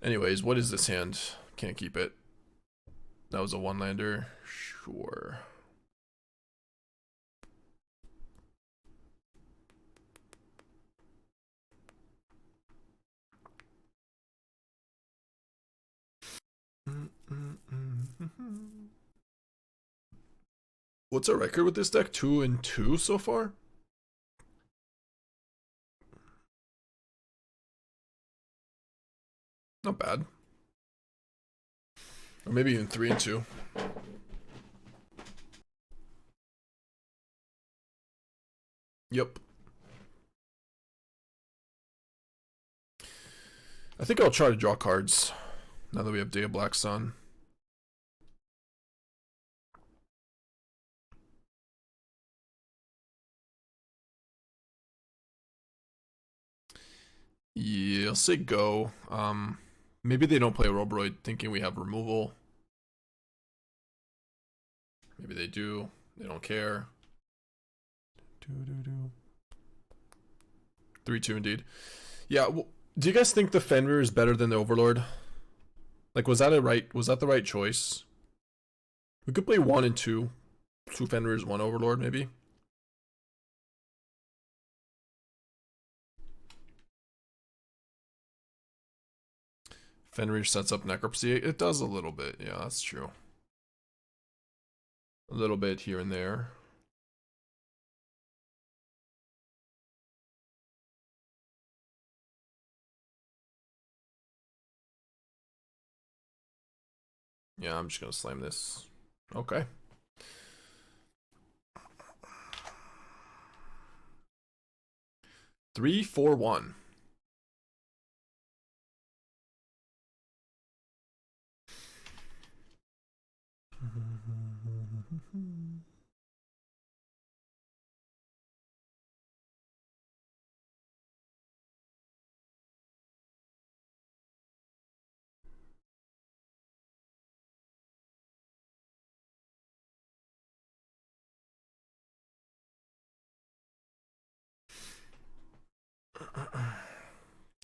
Anyways, what is this hand? Can't keep it. That was a one-lander. Sure. What's our record with this deck? 2-2 so far? Not bad. Or maybe even 3-2. Yep. I think I'll try to draw cards now that we have Day of Black Sun. Yeah, I'll say go. Maybe they don't play Robroid thinking we have removal. Maybe they do. They don't care. 3-2 indeed. Yeah, do you guys think the Fenrir is better than the Overlord? Like, was that the right choice? We could play 1 and 2. 2 Fenrirs, 1 Overlord, maybe. Fenrir sets up Necropsy. It does a little bit. Yeah, that's true. A little bit here and there. Yeah, I'm just gonna slam this. Okay. Three, 4, 1.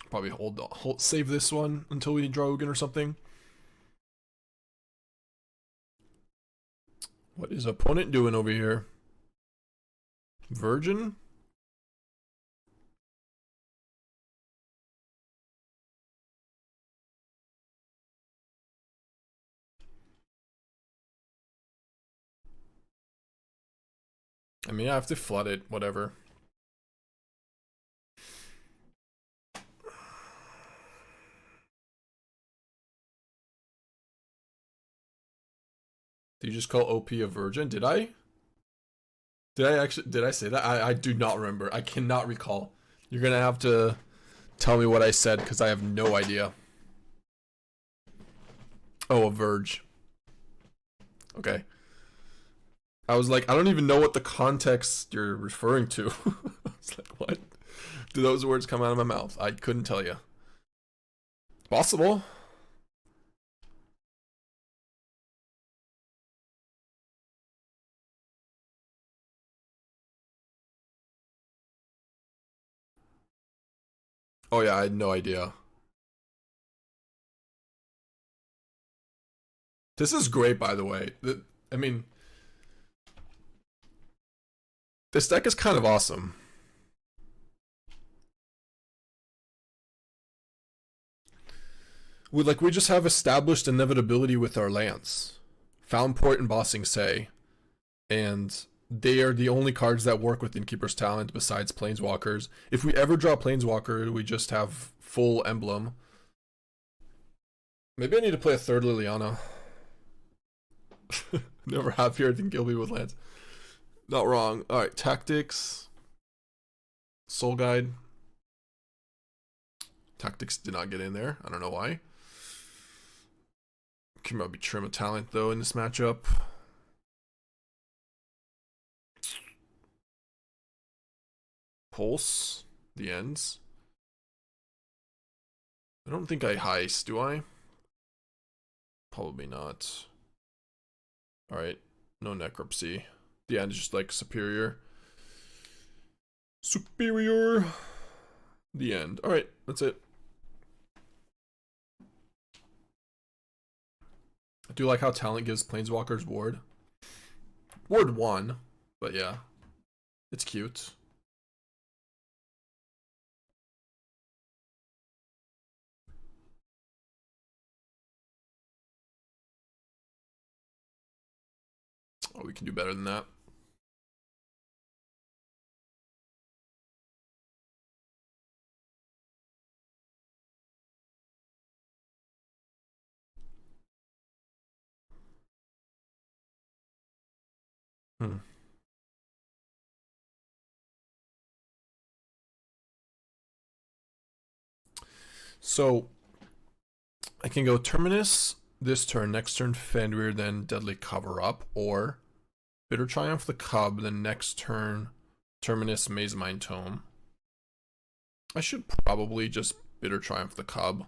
Probably save this one until we draw Ugin or something. What is opponent doing over here? Virgin? I mean, I have to flood it, whatever. Did you just call OP a virgin? Did I? Did I say that? I do not remember. I cannot recall. You're gonna have to tell me what I said because I have no idea. Oh, a Verge. Okay. I was like, I don't even know what the context you're referring to. I was like, what? Do those words come out of my mouth? I couldn't tell you. Possible. Oh yeah, I had no idea. This is great, by the way. I mean, this deck is kind of awesome. We just have established inevitability with our lands. Fountainport and Bossing Say. And they are the only cards that work with Innkeeper's talent besides Planeswalkers. If we ever draw Planeswalker, we just have full emblem. Maybe I need to play a third Liliana. Never happier than Gilby with lands. Not wrong. Alright, Tactics. Soul Guide. Tactics did not get in there. I don't know why. Can probably trim a talent though in this matchup. Pulse. The ends. I don't think I heist, do I? Probably not. Alright. No necropsy. The end is just like superior. Superior. The end. Alright, that's it. I do like how talent gives planeswalkers ward. Ward 1, but yeah, it's cute. Oh, we can do better than that. So I can go Terminus this turn, next turn Fenrir, then Deadly Cover Up, or Bitter Triumph the Cub, then next turn Terminus Mazemind Tome. I should probably just Bitter Triumph the Cub.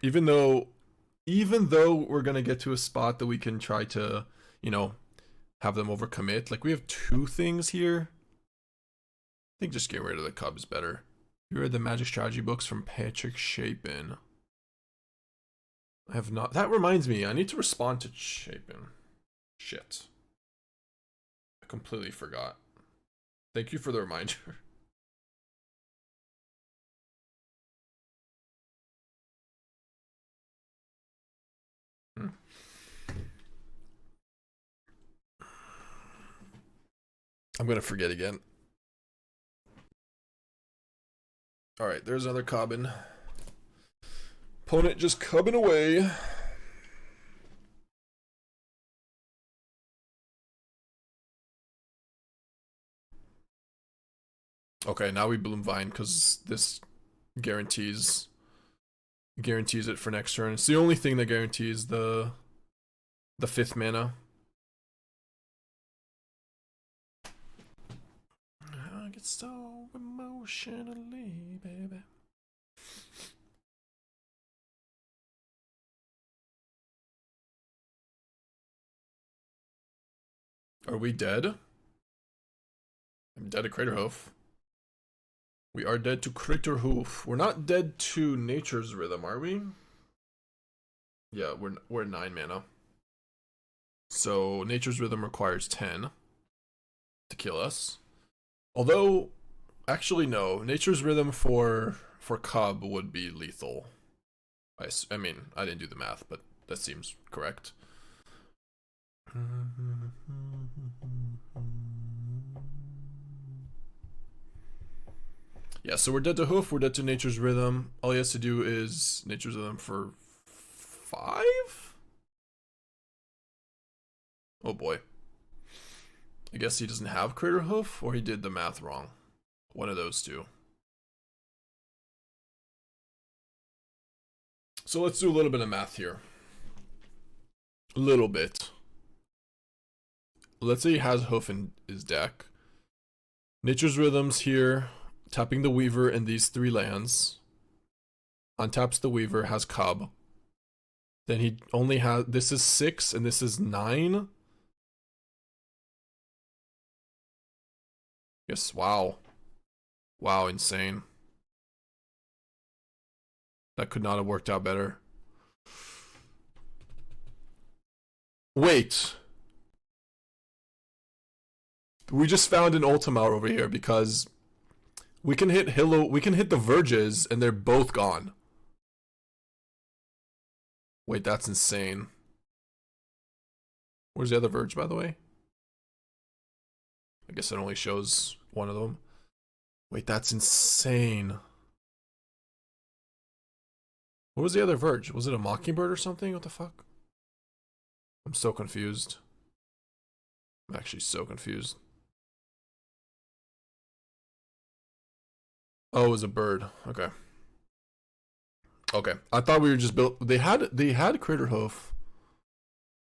Even though we're gonna get to a spot that we can try to, you know, have them overcommit. Like we have 2 things here. I think just get rid of the Cub is better. You read the Magic Strategy books from Patrick Chapin. I have not. That reminds me, I need to respond to Chapin. Shit. I completely forgot. Thank you for the reminder. I'm gonna forget again. Alright, there's another Cobbin. Opponent just cubbing away. Okay, now we Bloomvine because this guarantees it for next turn. It's the only thing that guarantees the 5th mana. I get so emotionally, baby. Are we dead? I'm dead to Craterhoof. We are dead to Craterhoof. We're not dead to Nature's Rhythm, are we? Yeah, we're 9 mana. So Nature's Rhythm requires 10 to kill us. Although, actually no, Nature's Rhythm for Cub would be lethal. I mean, I didn't do the math, but that seems correct. Yeah, so we're dead to Hoof, we're dead to Nature's Rhythm. All he has to do is Nature's Rhythm for 5? Oh boy. I guess he doesn't have Crater Hoof, or he did the math wrong. One of those two. So let's do a little bit of math here. A little bit. Let's say he has Hoof in his deck. Nature's Rhythm's here, tapping the Weaver and these 3 lands. Untaps the Weaver, has Cub. Then he only has, this is 6 and this is 9. Yes, wow. Wow, insane. That could not have worked out better. Wait. We just found an Ultima over here because we can hit the Verges and they're both gone. Wait, that's insane. Where's the other Verge, by the way? I guess it only shows one of them. Wait, that's insane. What was the other Verge? Was it a Mockingbird or something? What the fuck? I'm so confused. I'm actually so confused. Oh, it was a bird. Okay. Okay. I thought we were just built. They had Craterhoof.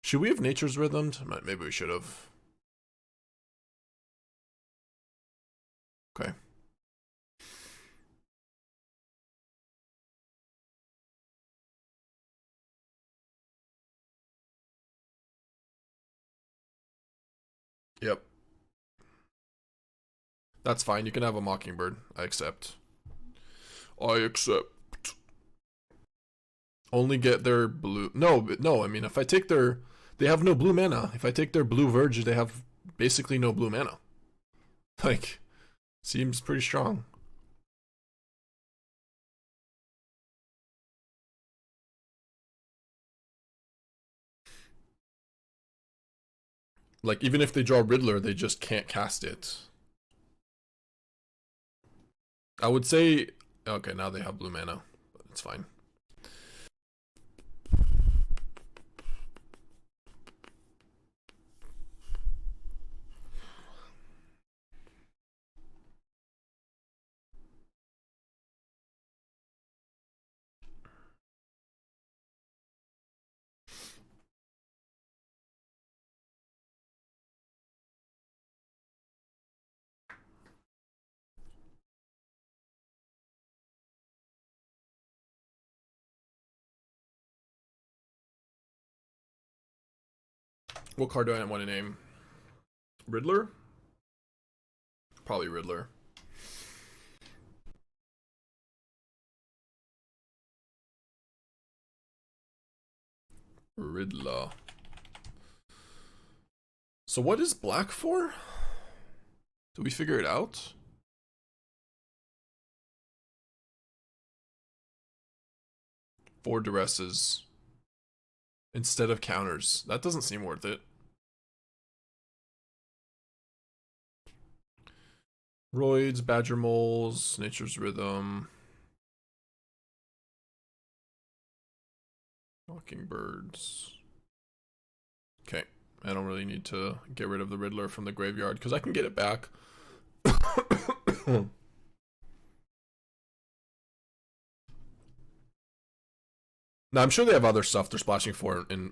Should we have Nature's Rhythmed? Maybe we should have. Okay. Yep. That's fine. You can have a Mockingbird. I accept. I accept. only get their blue. No. I mean, if I take their, they have no blue mana. If I take their blue Verge, they have basically no blue mana. Like, seems pretty strong. Like, even if they draw Riddler, they just can't cast it. I would say, okay, now they have blue mana, but it's fine. What card do I want to name? Riddler? Probably Riddler. Riddler. So what is black for? Did we figure it out? Four Duresses instead of counters. That doesn't seem worth it. Roids, Badger Moles, Nature's Rhythm, Mockingbirds. Okay, I don't really need to get rid of the Riddler from the graveyard because I can get it back. Now I'm sure they have other stuff they're splashing for in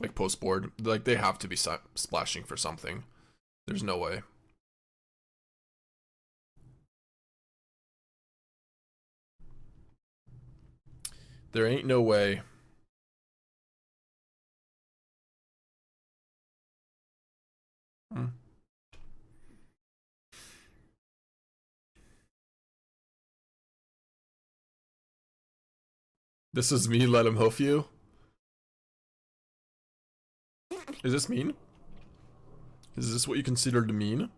like post board. Like they have to be splashing for something. There's no way. There ain't no way. This is me, let him hoof you. Is this mean? Is this what you consider to mean?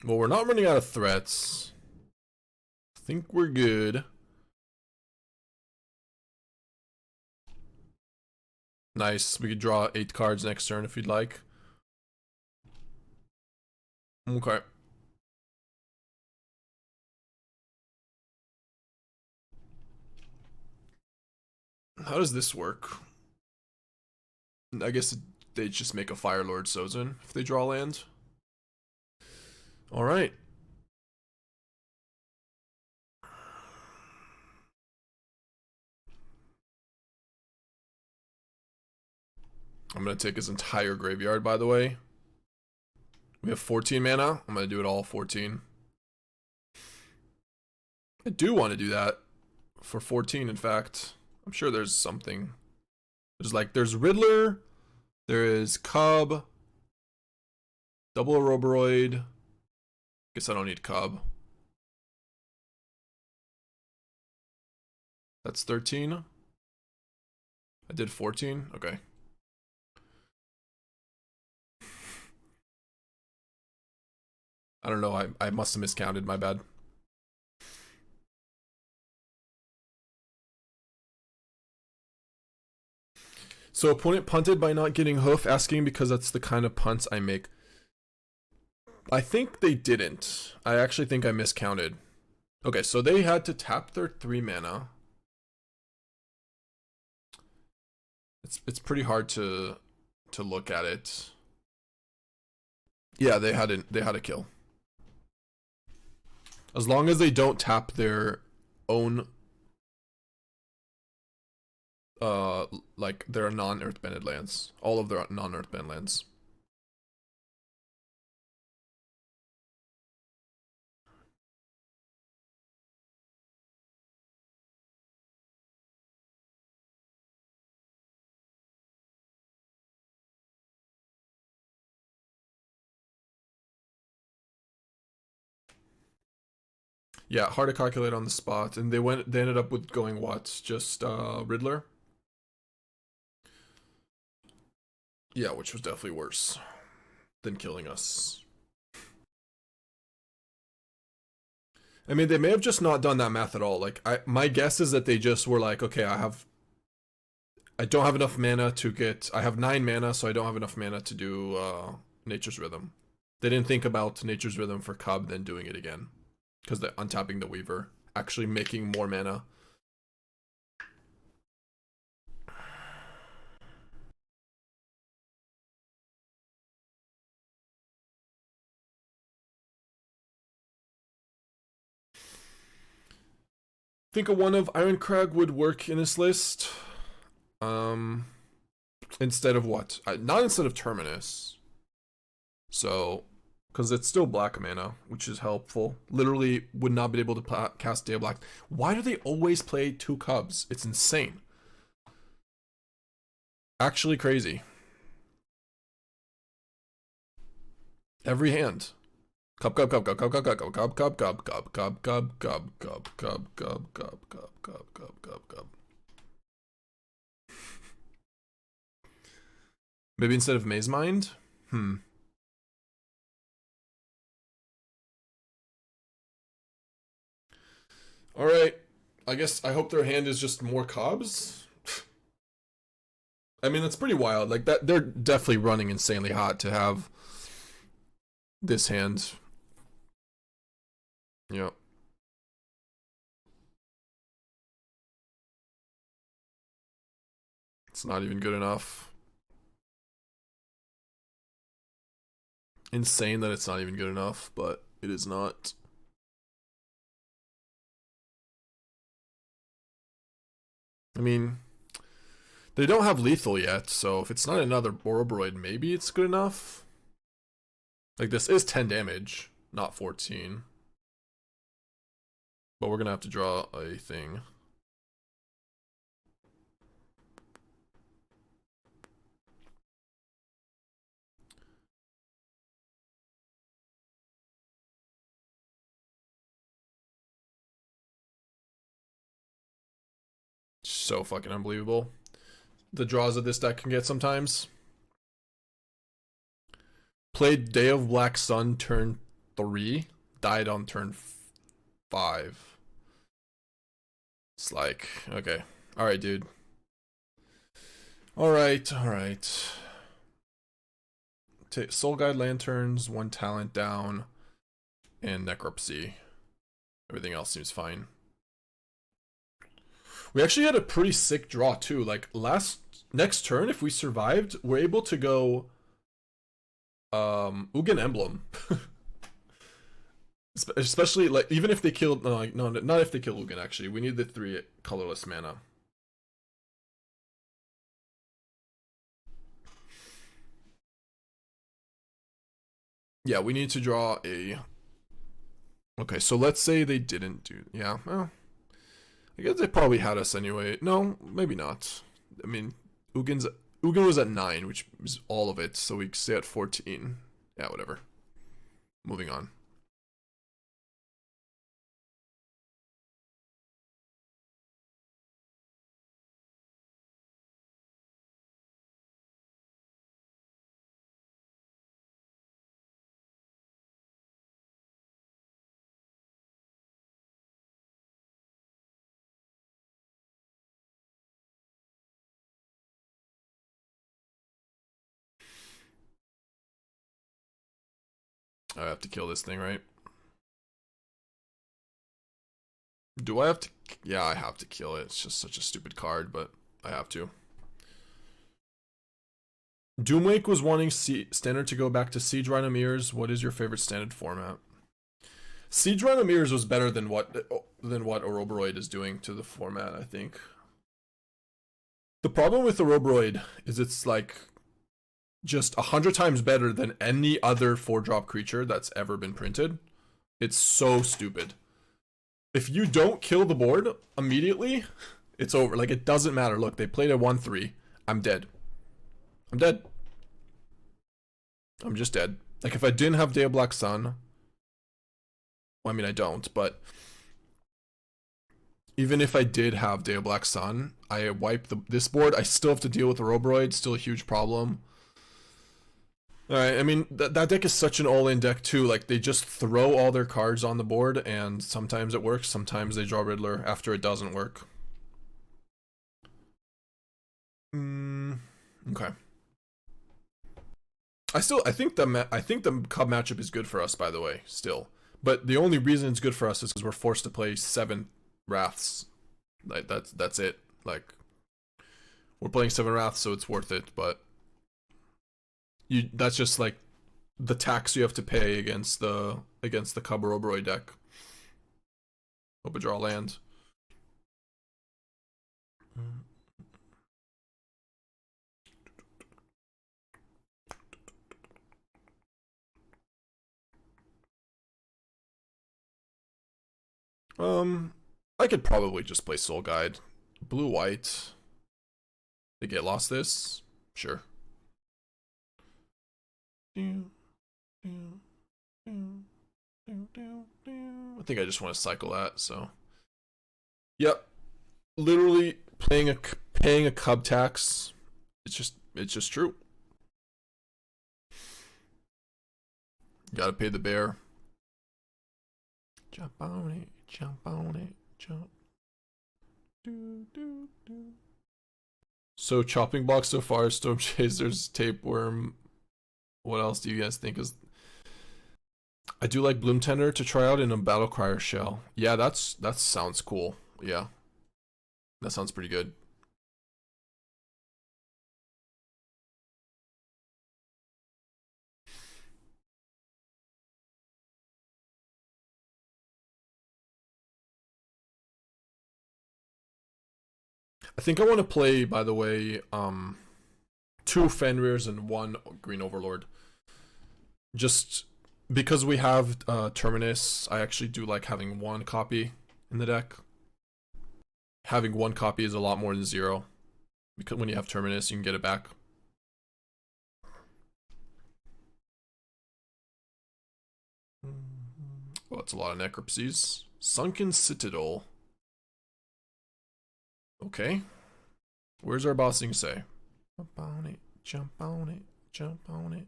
Well, we're not running out of threats. I think we're good. Nice. We could draw 8 cards next turn if you'd like. Okay. How does this work? I guess they just make a Fire Lord Sozin if they draw land. Alright. I'm gonna take his entire graveyard, by the way. We have 14 mana. I'm gonna do it all 14. I do want to do that. For 14, in fact. I'm sure there's something. There's Riddler. There is Cub. Double Oroboroid. Guess I don't need Cub. That's 13. I did 14. Okay. I don't know. I must have miscounted. My bad. So opponent punted by not getting hoof, asking because that's the kind of punts I make. I think they didn't. I actually think I miscounted. Okay, so they had to tap their 3 mana. It's pretty hard to look at it. Yeah, they had a kill. As long as they don't tap their own like their non-earthbended lands. All of their non-earthbend lands. Yeah, hard to calculate on the spot. And they ended up with going what? Just Riddler? Yeah, which was definitely worse than killing us. I mean, they may have just not done that math at all. Like, my guess is that they just were like, okay, I don't have enough mana to get... I have 9 mana, so I don't have enough mana to do Nature's Rhythm. They didn't think about Nature's Rhythm for Cub, then doing it again. Because they're untapping the Weaver. Actually making more mana. Think a one of Ironcrag would work in this list. Instead of what? Not instead of Terminus. So, because it's still black mana, which is helpful. Literally would not be able to cast Day of Black. Why do they always play 2 Cubs? It's insane. Actually crazy. Every hand. Cub. Maybe instead of Mazemind? Alright. I guess I hope their hand is just more Cubs. I mean, that's pretty wild. Like, that they're definitely running insanely hot to have this hand. Yep. It's not even good enough. Insane that it's not even good enough, but it is not. I mean, they don't have lethal yet, so if it's not another Boroboroid, maybe it's good enough. Like, this is 10 damage, not 14. But we're gonna have to draw a thing. So fucking unbelievable. The draws that this deck can get sometimes. Played Day of Black Sun turn 3, died on turn 5. It's like, okay. Alright, dude. Alright. Soul Guide Lanterns, 1 talent down, and Necropsy. Everything else seems fine. We actually had a pretty sick draw too. Like, next turn, if we survived, we're able to go Ugin Emblem. Especially, like, even if they killed, no, not if they kill Ugin, actually. We need the 3 colorless mana. Yeah, we need to draw a... Okay, so let's say they didn't do... Yeah, well... I guess they probably had us anyway. No, maybe not. I mean, Ugin was at 9, which is all of it, so we stay at 14. Yeah, whatever. Moving on. I have to kill this thing, right? Do I have to? Yeah, I have to kill it. It's just such a stupid card, but I have to. Doomwake was wanting Standard to go back to Siege Rhinomeres. What is your favorite Standard format? Siege Rhinomeres was better than what Oroboroid is doing to the format, I think. The problem with Oroboroid is it's like just 100 times better than any other 4-drop creature that's ever been printed. It's so stupid. If you don't kill the board immediately, it's over. Like, it doesn't matter. Look, they played a 1-3. I'm dead. I'm dead. I'm just dead. Like, if I didn't have Day of Black Sun... Well, I mean, I don't, but... even if I did have Day of Black Sun, I wipe this board, I still have to deal with the Roboroid, still a huge problem. Alright, I mean, that deck is such an all-in deck too, like, they just throw all their cards on the board, and sometimes it works, sometimes they draw Riddler after it doesn't work. Okay. I think the Cub matchup is good for us, by the way, still. But the only reason it's good for us is because we're forced to play 7 Wraths. Like, that's it. Like, we're playing 7 Wraths, so it's worth it, but that's just like the tax you have to pay against the Cub Roboroid deck. Hope I draw land. I could probably just play Soul Guide. Blue-white. They get lost this? Sure. I think I just want to cycle that, so. Yep. Literally paying a Cub tax. It's just true. Gotta pay the bear. Jump on it, jump on it, jump. So chopping block so far, Storm Chasers, Tapeworm. What else do you guys think is? I do like Bloom Tender to try out in a Battle Crier shell. Yeah, that sounds cool. Yeah, that sounds pretty good. I think I want to play, by the way, 2 Fenrirs and 1 Green Overlord. Just because we have Terminus, I actually do like having 1 copy in the deck. Having 1 copy is a lot more than 0. Because when you have Terminus, you can get it back. Well, that's a lot of Necropsies. Sunken Citadel. Okay. Where's our bossing say? Jump on it, jump on it, jump on it.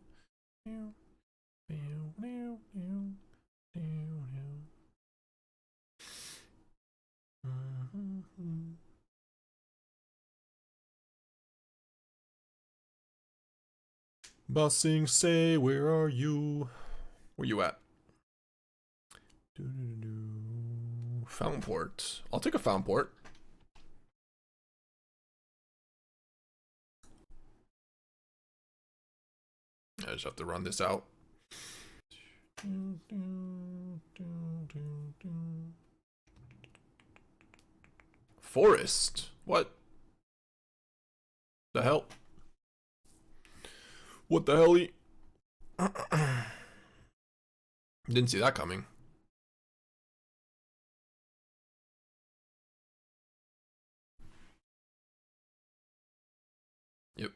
Bossing say, where are you? Where you at? Fountainport. I'll take a Fountainport. I just have to run this out. Forest? What? The hell? What the hell? Didn't see that coming. Yep.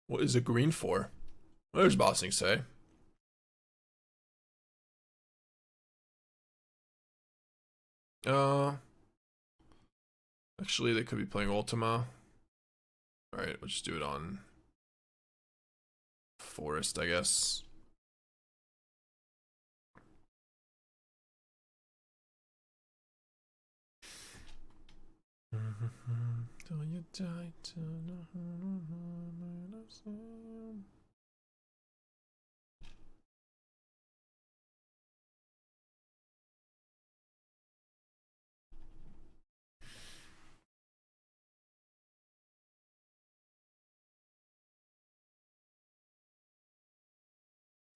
What is a green for? What does bossing say? Actually, they could be playing Ultima. Alright, we'll just do it on Forest, I guess. Till you die to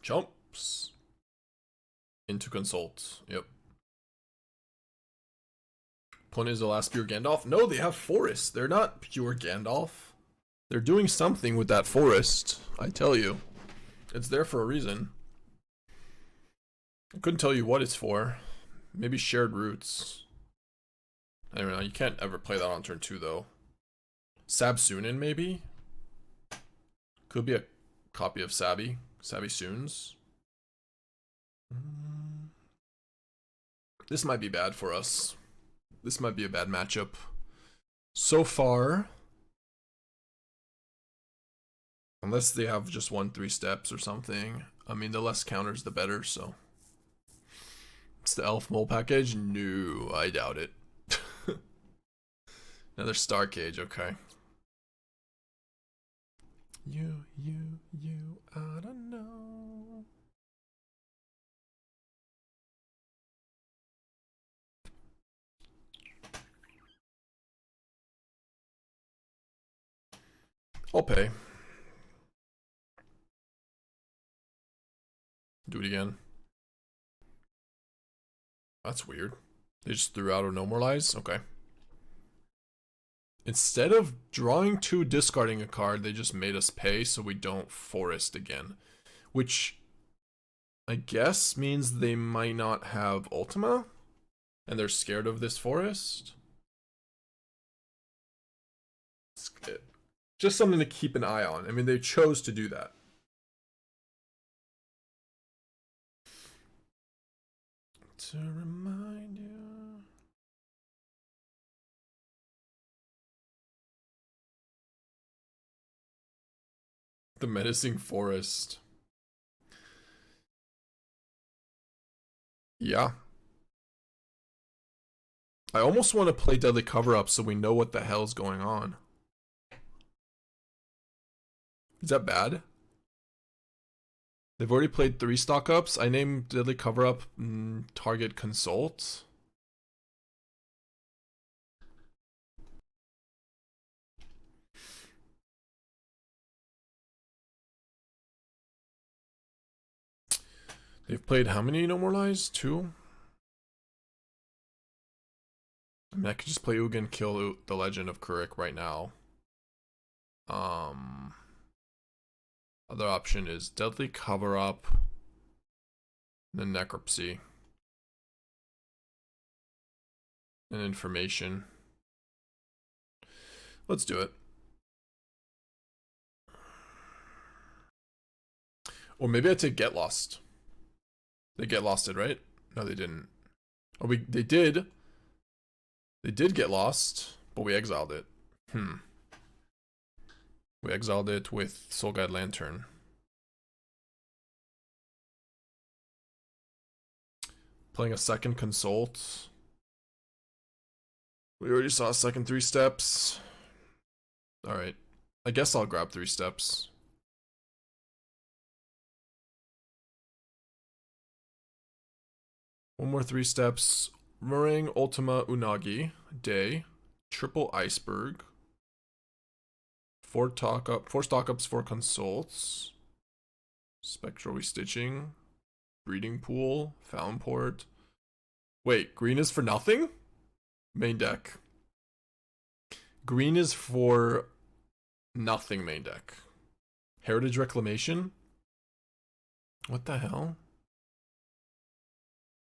jumps into consult. Yep. Opponent is the last pure Gandalf. No, they have Forest. They're not pure Gandalf. They're doing something with that Forest. I tell you, it's there for a reason. I couldn't tell you what it's for. Maybe shared roots. I don't know. You can't ever play that on turn 2 though. Sabsunin, maybe? Could be a copy of Savvy Soons. This might be bad for us. This might be a bad matchup. So far, unless they have just 1-3 steps or something. I mean, the less counters, the better, so. It's the Elf Mole package? No, I doubt it. Another Star Cage, okay. You, I don't know. I'll pay. Do it again. That's weird. They just threw out a No More Lies? Okay. Instead of drawing 2, discarding a card, they just made us pay so we don't forest again. Which I guess means they might not have Ultima, and they're scared of this forest. Just something to keep an eye on. I mean, they chose to do that. To remind you. The Menacing Forest. Yeah. I almost want to play Deadly Cover-Up so we know what the hell's going on. Is that bad? They've already played 3 stock-ups. I named Deadly Cover-Up Target Consult. They've played how many No More Lies? 2? I mean, I could just play Ugin, kill the Legend of Kurik right now. Other option is Deadly Cover-Up, then Necropsy, and Information. Let's do it. Or maybe I take Get Lost. They Get Losted, right? No, they didn't. Oh, they did. They did get lost, but we exiled it. We exiled it with Soul Guide Lantern. Playing a second Consult. We already saw a second 3 steps. Alright. I guess I'll grab 3 steps. One more 3 steps. Meringue, Ultima, Unagi, Day, Triple Iceberg, 4 stock ups, 4 consults, Spectral Restitching, Breeding Pool, Fountainport. Wait, green is for nothing? Main deck. Green is for nothing main deck. Heritage Reclamation? What the hell?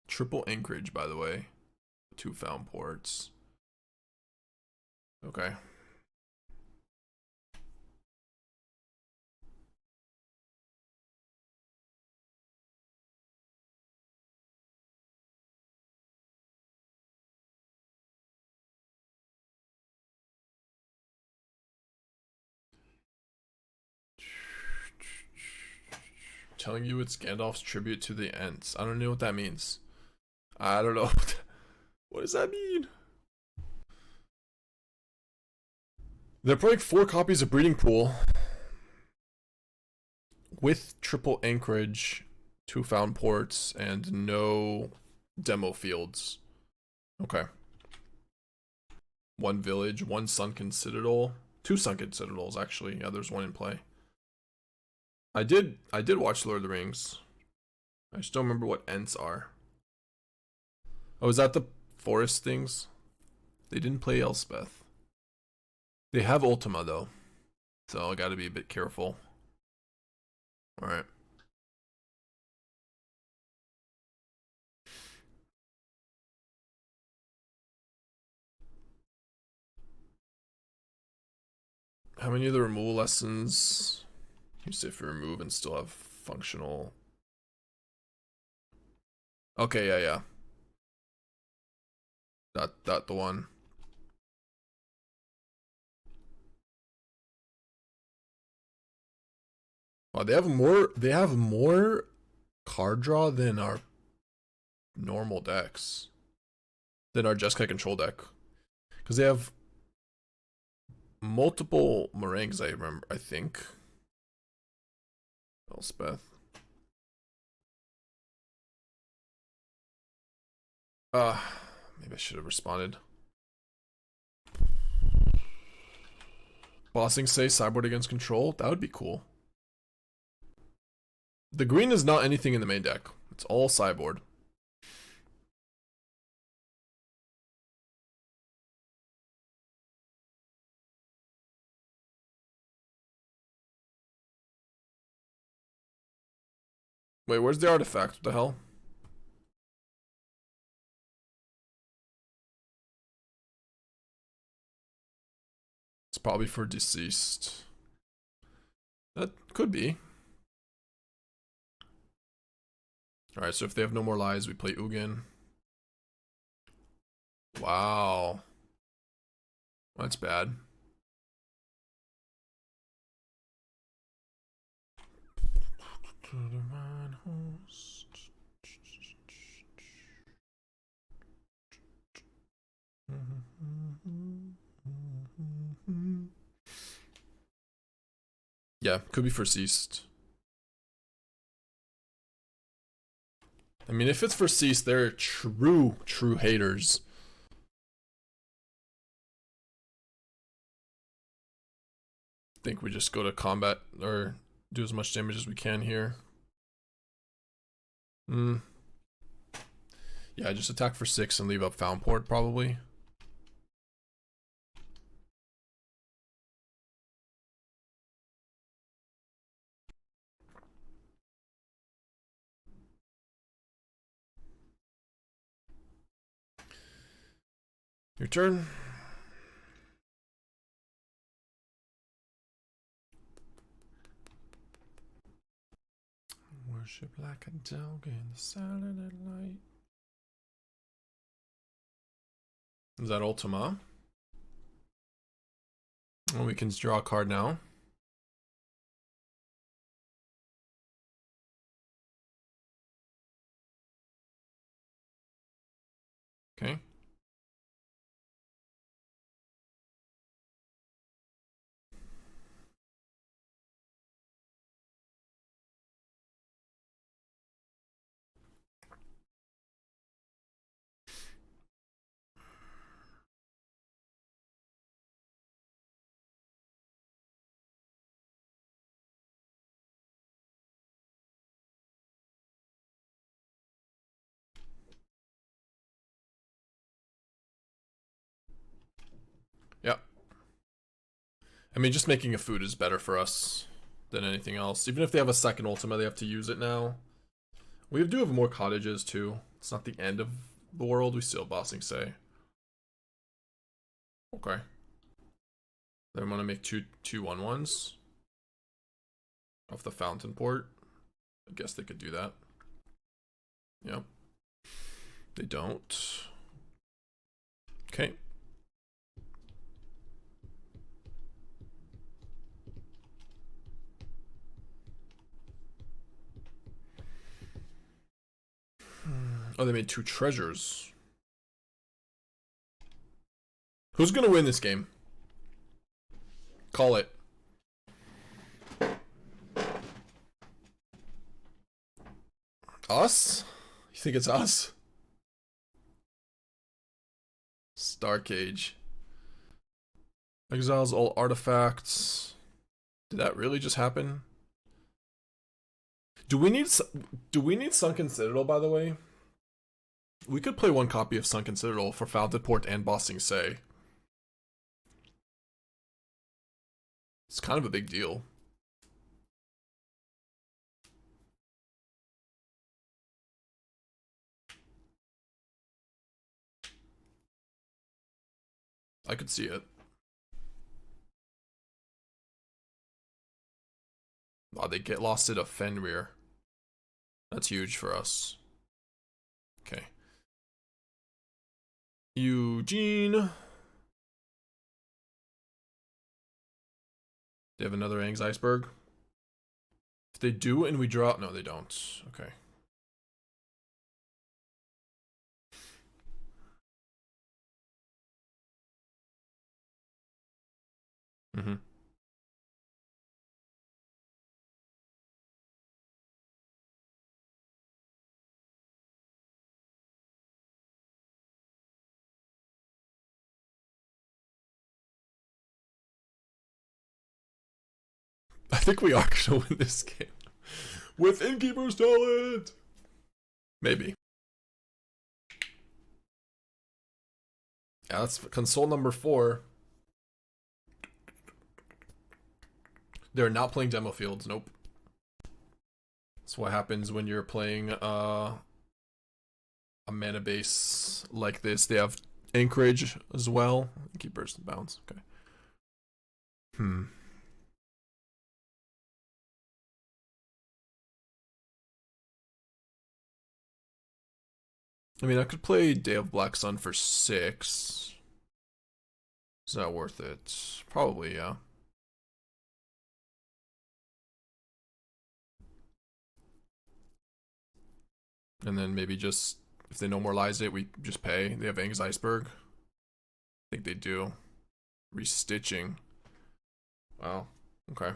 Triple Anchorage, by the way. 2 Fountainports. Okay. Telling you it's Gandalf's tribute to the Ents. I don't know what that means. I don't know. What does that mean? They're playing 4 copies of Breeding Pool with Triple Anchorage, 2 Fountainports, and no demo fields. Okay. 1 village, 1 Sunken Citadel, 2 Sunken Citadels actually. Yeah, there's 1 in play. I did watch Lord of the Rings. I just don't remember what Ents are. Oh, is that the forest things? They didn't play Elspeth. They have Ultima though, so I gotta be a bit careful. Alright. How many of the removal lessons you say if you remove and still have functional? Okay, yeah. That the one. Wow, they have more card draw than our normal decks. Than our Jeskai control deck. Because they have multiple meringues, I think. Elspeth. Maybe I should have responded. Bossing say sideboard against control? That would be cool. The green is not anything in the main deck. It's all sideboard. Wait, where's the artifact? What the hell? It's probably for Desist. That could be. Alright, so if they have no more lies, we play Ugin. Wow. That's bad. Yeah, could be for Ceased. I mean, if it's for Ceased, they're true haters. I think we just go to combat or do as much damage as we can here. Yeah, just attack for 6 and leave up Fountainport probably. Your turn. Worship like a dog in the silent light. Is that Ultima? Well, we can draw a card now. Okay. Yeah. I mean, just making a food is better for us than anything else. Even if they have a second Ultima, they have to use it now. We do have more cottages too. It's not the end of the world. We still have bossing say. Okay. Then I'm gonna make two 1/1s off the Fountainport. I guess they could do that. Yep. They don't. Okay. Oh, they made 2 treasures. Who's gonna win this game? Call it. Us? You think it's us? Starcage. Exiles all artifacts. Did that really just happen? Do we need Sunken Citadel, by the way? We could play 1 copy of Sunken Citadel for Fountainport and Bossing Say. It's kind of a big deal. I could see it. Oh, they get lost to Fenrir. That's huge for us. Okay. Ugin. They have another Ang's Iceberg. If they do and we draw... No, they don't. Okay. Mm-hmm. I think we are gonna win this game. With Innkeeper's talent! Maybe. Yeah, that's console number 4. They're not playing demo fields, nope. That's what happens when you're playing a mana base like this. They have Anchorage as well. Keepers and bounce, okay. I mean, I could play Day of Black Sun for 6. Is that worth it? Probably, yeah. And then maybe just, if they no moralize it, we just pay. They have Ang's Iceberg. I think they do. Restitching. Wow. Okay.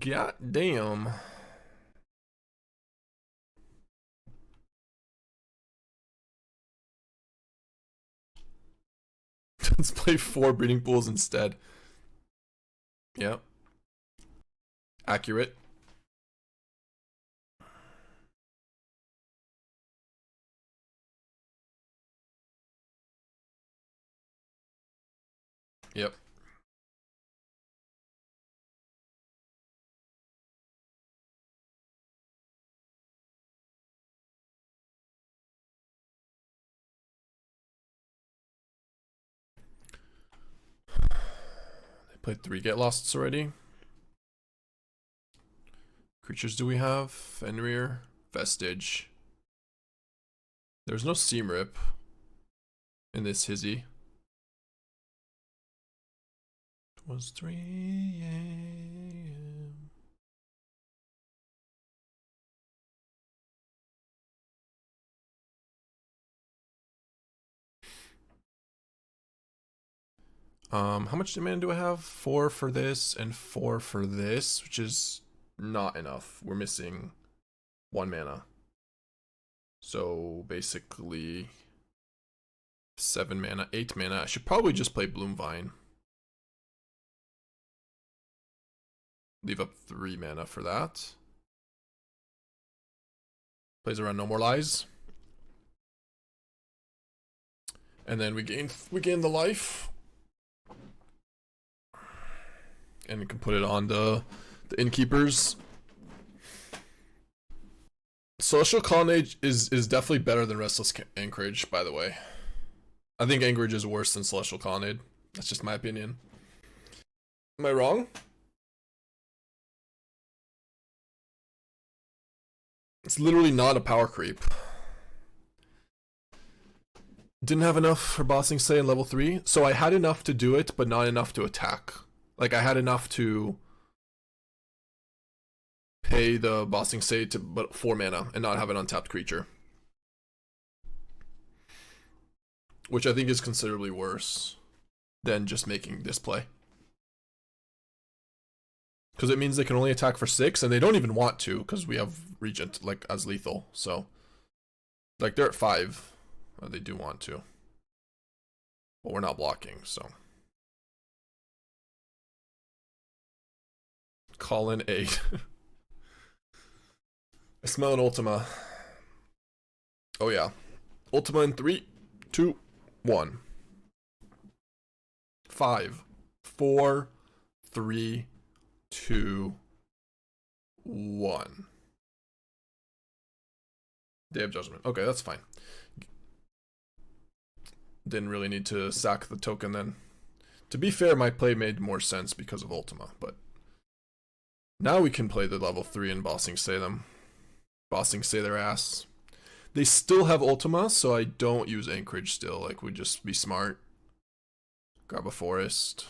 God damn. Let's play 4 breeding pools instead. Yep. Accurate. Yep. They played 3 Get Losts already. Creatures do we have? Fenrir, Vestige. There's no Seam Rip in this hizzy. It was 3 a.m. How much demand do I have? 4 for this and 4 for this, which is not enough. We're missing 1 mana. So basically 7 mana, 8 mana. I should probably just play Bloomvine. Leave up 3 mana for that. Plays around No More Lies. And then we gain the life. And we can put it on the Innkeepers. Celestial Colonnade is definitely better than Restless Anchorage, by the way. I think Anchorage is worse than Celestial Colonnade. That's just my opinion. Am I wrong? It's literally not a power creep. Didn't have enough for Bossing Say in level 3, so I had enough to do it, but not enough to attack. Like, I had enough to pay the Bossing Say to but 4 mana and not have an untapped creature. Which I think is considerably worse than just making this play. Because it means they can only attack for 6, and they don't even want to, because we have Regent, like, as lethal, so... Like, they're at 5. They do want to. But we're not blocking, so... Call in 8. I smell an Ultima. Oh yeah. Ultima in 3, 2, 1. 5, 4, 3, 2, 1. Day of Judgment. Okay, that's fine. Didn't really need to sack the token then. To be fair, my play made more sense because of Ultima, but Now we can play the level 3 and Bossing Say them. Bossing Say their ass. They still have Ultima, so I don't use Anchorage still. Like, would just be smart. Grab a forest.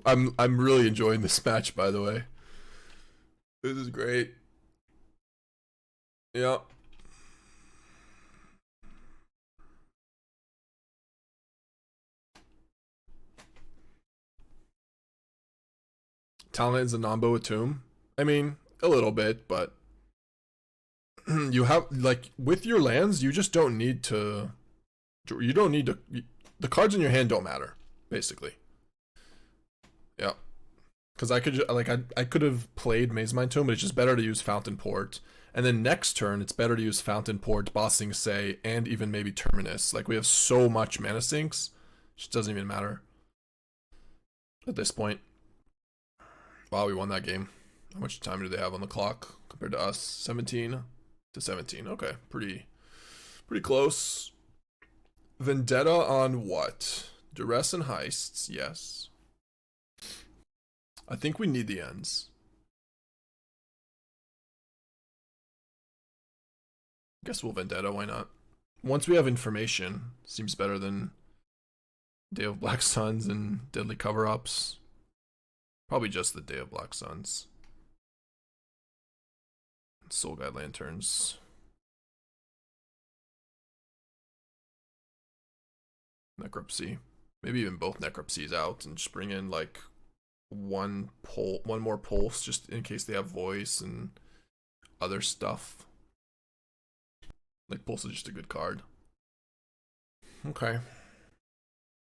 I'm really enjoying this match, by the way. This is great. Yeah. Talon's a Nombo with Tomb. I mean, a little bit, but you have, like, with your lands, you just don't need to. You don't need to. The cards in your hand don't matter, basically. Yeah. Because I could, like, I could have played Mazemind Tome, but it's just better to use Fountainport. And then next turn, it's better to use Fountainport, Bossing Say, and even maybe Terminus. Like, we have so much mana sinks, it just doesn't even matter at this point. Wow, we won that game. How much time do they have on the clock compared to us? 17 to 17. Okay, pretty close. Vendetta on what? Duress and Heists, yes. I think we need the ends. I guess we'll Vendetta, why not? Once we have information, seems better than Day of Black Suns and Deadly Cover-Ups. Probably just the Day of Black Suns. Soul Guide Lanterns. Necropsy. Maybe even both Necropsies out and just bring in like one more pulse just in case they have voice and other stuff. Like, Pulse is just a good card. Okay.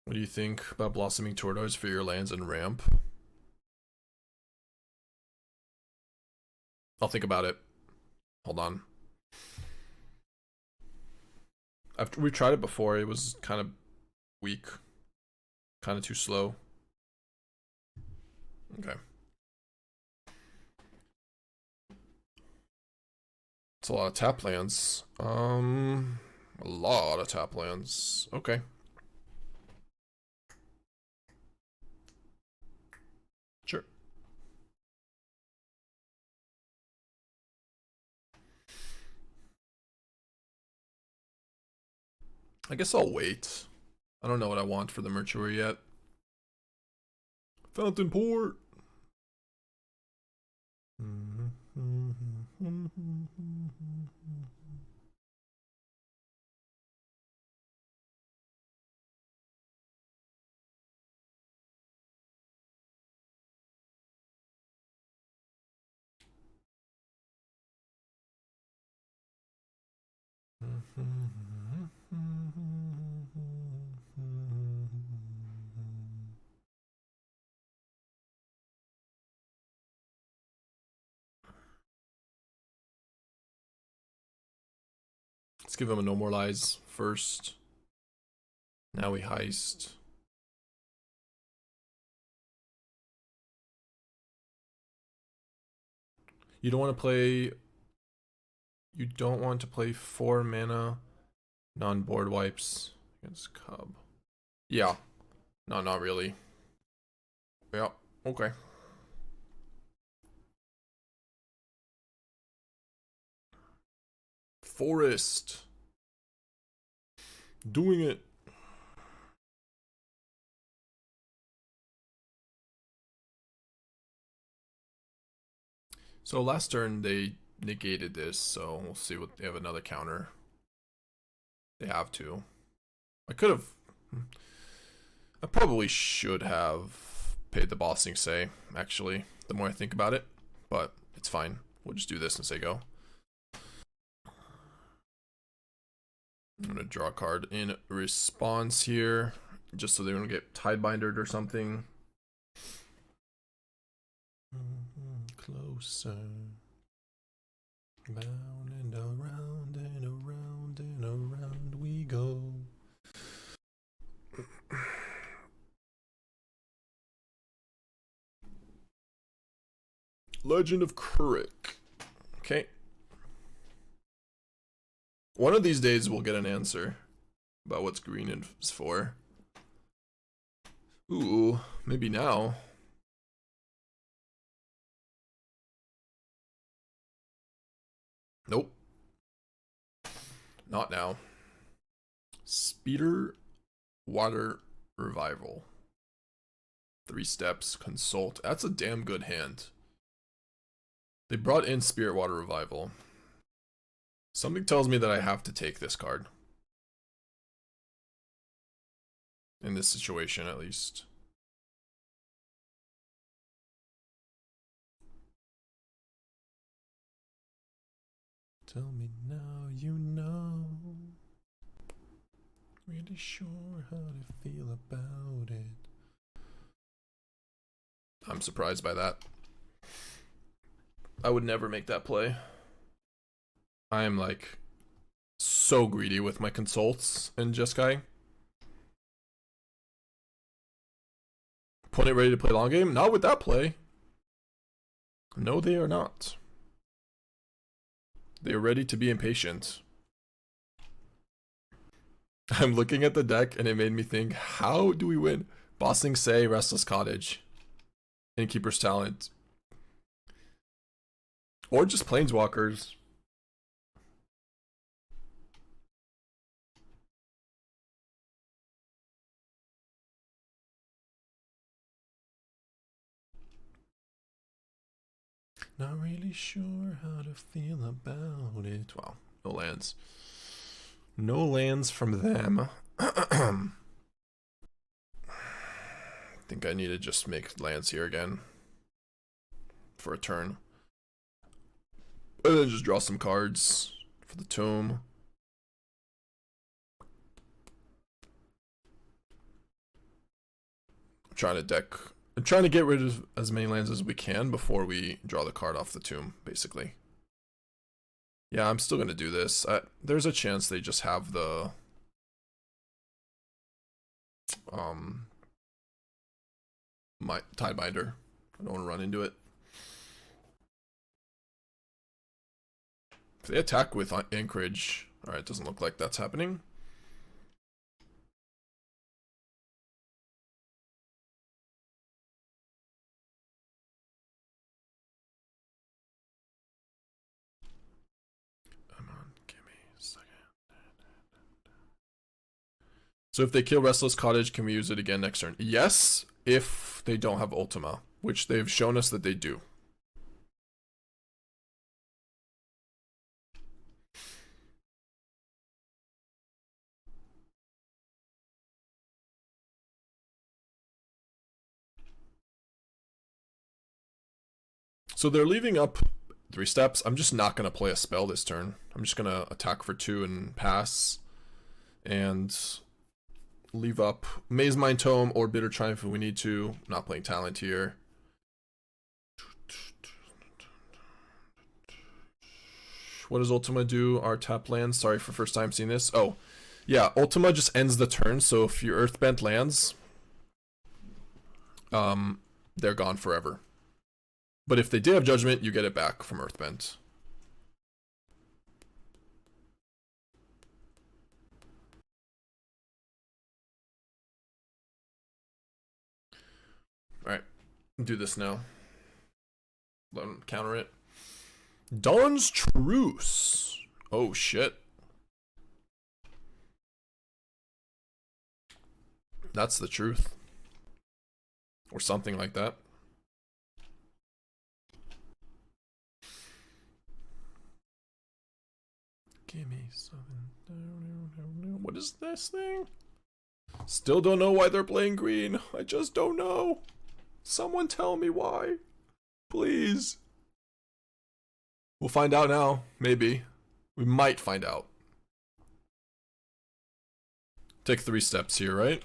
What do you think about Blossoming Tortoise for your lands and ramp? I'll think about it. Hold on. We tried it before. It was kind of weak. Kind of too slow. Okay. It's a lot of tap lands. A lot of tap lands. Okay. Sure. I guess I'll wait. I don't know what I want for the Mortuary yet. Fountainport. Let's give him a No More Lies first. Now we heist. You don't want to play. You don't want to play 4 mana non-board wipes against Cub. Yeah. No, not really. Yeah, okay. Forest. Doing it. So last turn they negated this, so we'll see what they have. Another counter. They have to. I could have. I probably should have paid the Bossing Say, actually, the more I think about it. But it's fine. We'll just do this and say go. I'm gonna draw a card in response here, just so they don't get Tidebindered or something. Closer. Round and around and around and around we go. Legend of Krurik. Okay. One of these days we'll get an answer about what's green is for. Ooh, maybe now. Nope. Not now. Speeder Water Revival. 3 steps, consult. That's a damn good hand. They brought in Spirit Water Revival. Something tells me that I have to take this card. In this situation, at least. Tell me now you know. Really sure how to feel about it. I'm surprised by that. I would never make that play. I am like so greedy with my consults and Jeskai. Opponent ready to play long game? Not with that play. No, they are not. They are ready to be impatient. I'm looking at the deck and it made me think, how do we win? Bossing Say, Restless Cottage. Innkeeper's Talent. Or just Planeswalkers. Not really sure how to feel about it. Wow, no lands. No lands from them. I think I need to just make lands here again. For a turn. And then just draw some cards for the tome. I'm trying to get rid of as many lands as we can before we draw the card off the tomb, basically. Yeah, I'm still gonna do this. There's a chance they just have the my Tidebinder. I don't want to run into it. If they attack with Anchorage, alright, it doesn't look like that's happening. Come on, give me a second. So if they kill Restless Cottage, can we use it again next turn? Yes, if they don't have Ultima, which they've shown us that they do. So they're leaving up 3 steps. I'm just not going to play a spell this turn. I'm just going to attack for 2 and pass. And leave up Mazemind Tome or Bitter Triumph if we need to. Not playing Talent here. What does Ultima do? Our tap lands. Sorry for first time seeing this. Oh, yeah. Ultima just ends the turn. So if your Earthbent lands, they're gone forever. But if they did have Judgment, you get it back from Earthbent. Alright, do this now. Let him counter it. Dawn's Truce. Oh shit. That's the truth. Or something like that. Give me something. What is this thing? Still don't know why they're playing green. I just don't know. Someone tell me why. Please. We'll find out now. Maybe. We might find out. Take 3 steps here, right?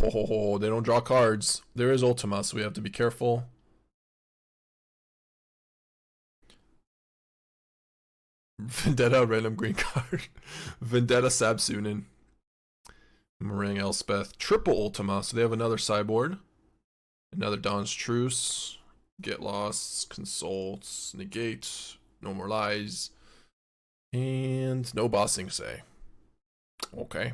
Oh, they don't draw cards. There is Ultima, so we have to be careful. Vendetta, random green card. Vendetta, Sabsunin. Meringue, Elspeth. Triple Ultima, so they have another sideboard. Another Dawn's Truce. Get lost, consult, negate, no more lies, and no bossing say. Okay.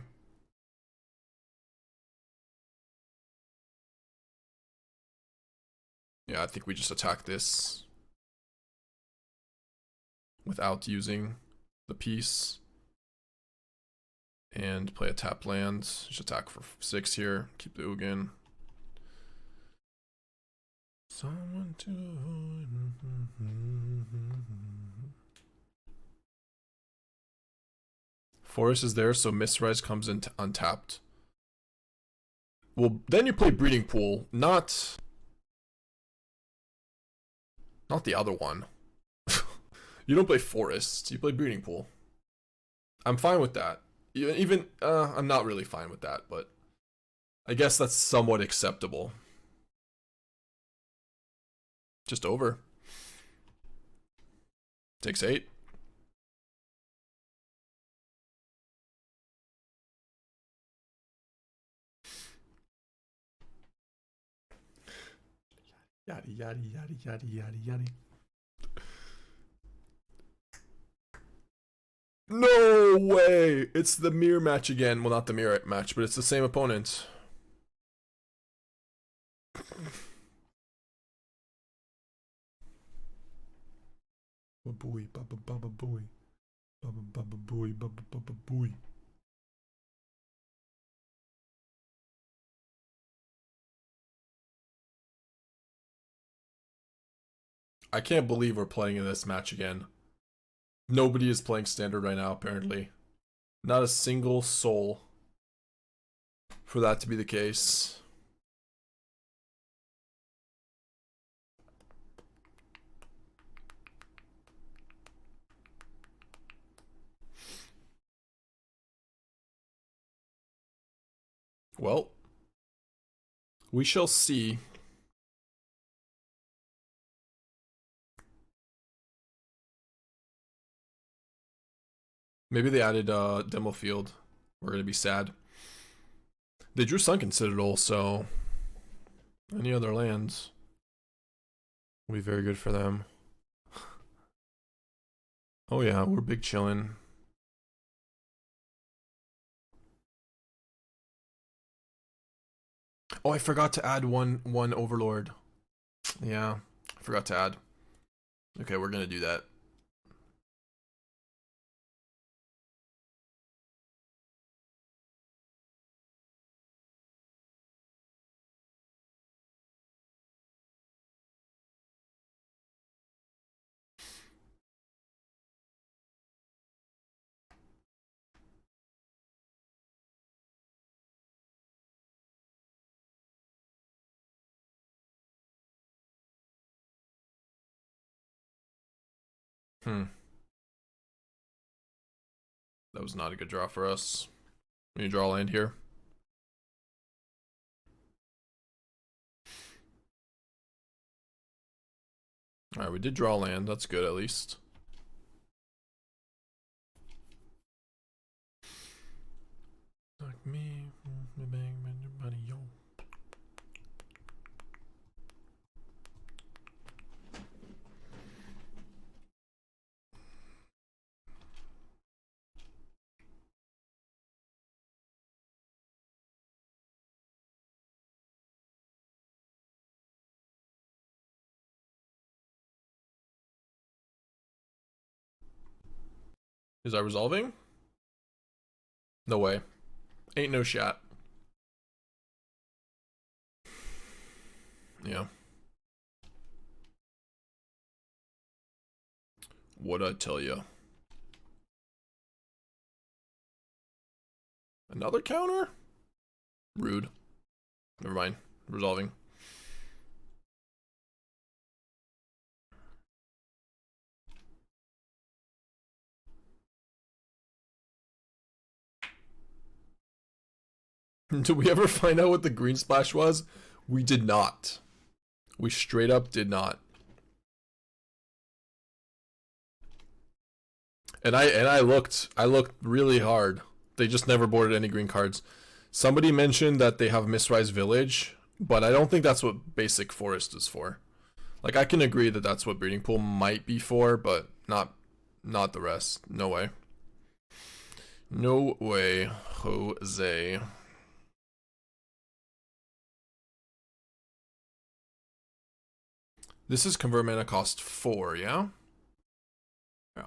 Yeah, I think we just attack this without using the piece. And play a tap land. Just attack for 6 here. Keep the Ugin. Someone to... Forest is there, so Mistrise comes in untapped. Well, then you play Breeding Pool, not the other one. You don't play Forest, you play Breeding Pool. I'm fine with that. Even, I'm not really fine with that, but I guess that's somewhat acceptable. Just over. Takes 8. Yaddy, yaddy, yaddy, yaddy, yaddy, yaddy. No way! It's the mirror match again. Well, not the mirror match, but it's the same opponent. Boy, baba, baba, boy. Baba, baba, boy, baba, baba, boy. I can't believe we're playing in this match again. Nobody is playing standard right now, apparently. Not a single soul for that to be the case. Well, we shall see. Maybe they added demo field. We're gonna be sad. They drew Sunken Citadel, so any other lands will be very good for them. Oh yeah, we're big chillin'. Oh, I forgot to add one Overlord. Yeah, I forgot to add. Okay, we're gonna do that. That was not a good draw for us. We draw land here. Alright, we did draw land. That's good at least. Like me, bang, buddy, yo. Is I resolving? No way. Ain't no shot. Yeah. What'd I tell you? Another counter? Rude. Never mind. Resolving. Did we ever find out what the green splash was? We did not. We straight up did not. And I looked really hard. They just never boarded any green cards. Somebody mentioned that they have Mistrise Village, but I don't think that's what basic forest is for. Like, I can agree that that's what Breeding Pool might be for, but not the rest. No way. No way, Jose. This is convert mana cost 4, yeah? Yeah.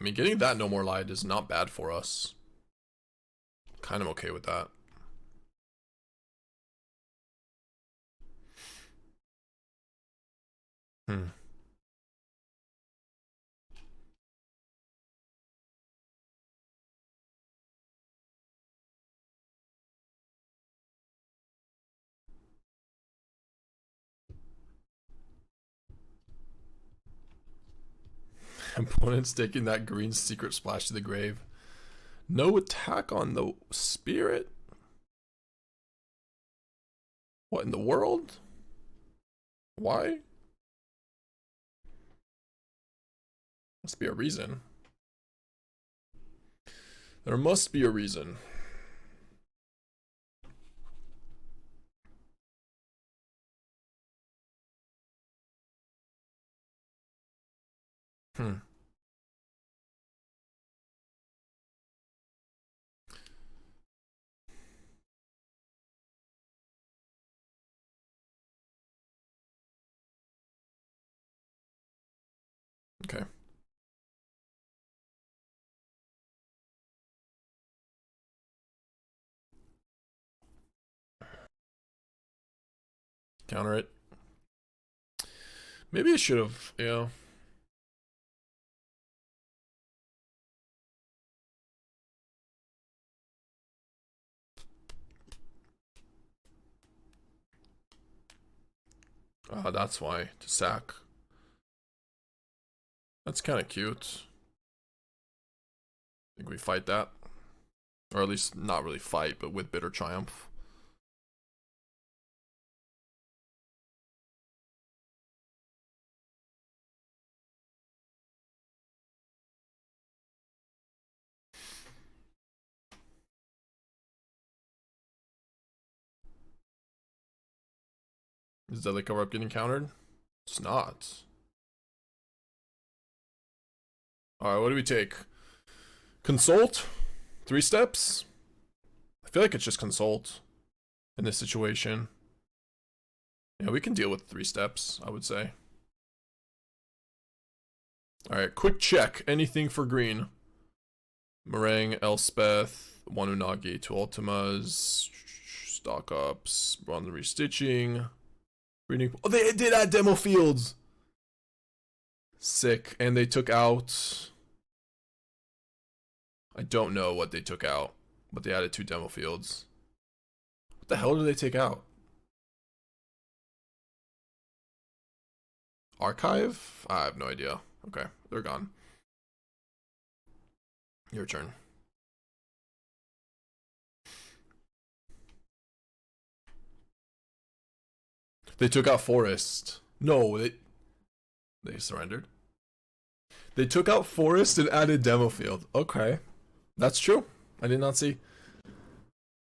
I mean, getting that No More Light is not bad for us. Kind of okay with that. Opponent's taking that green secret splash to the grave. No attack on the spirit? What in the world? Why? Must be a reason. There must be a reason. Okay. Counter it. Maybe I should have, yeah. That's why, to sack. That's kind of cute. I think we fight that. Or at least not really fight, but with Bitter Triumph. Is Deadly Cover Up getting countered? It's not. Alright, what do we take? Consult? 3 steps? I feel like it's just consult in this situation. Yeah, we can deal with 3 steps, I would say. Alright, quick check. Anything for green? Meringue, Elspeth, 1 Unagi, 2 Ultimas, stock ups, bronze restitching. Breeding. Oh, they did add demo fields! Sick. And they took out... I don't know what they took out, but they added 2 demo fields. What the hell did they take out? Archive? I have no idea. Okay, they're gone. Your turn. They took out Forest. No, they surrendered. They took out Forest and added demo field. Okay, that's true. I did not see.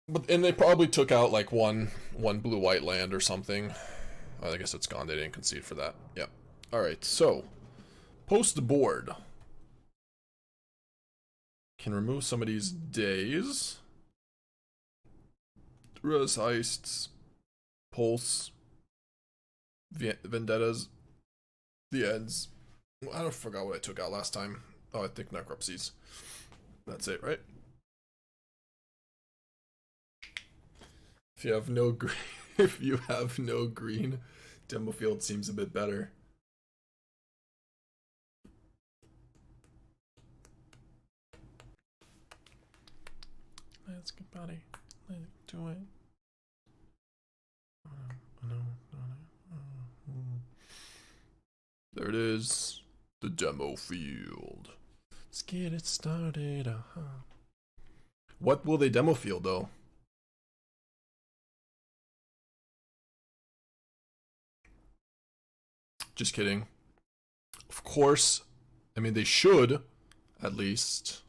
But and they probably took out like one blue-white land or something. I guess it's gone. They didn't concede for that. Yep. All right. So, post board. Can remove some of these days. Duress, Heists, Pulse, Vendettas, the ends. I don't forgot what I took out last time. Oh, I think Necropsies. That's it, right? If you have no green, if you have no green, demo field seems a bit better. Let's get buddy. Let's do it. There it is. The demo field. Let's get it started. What will they demo field though? Just kidding. Of course. I mean, they should at least.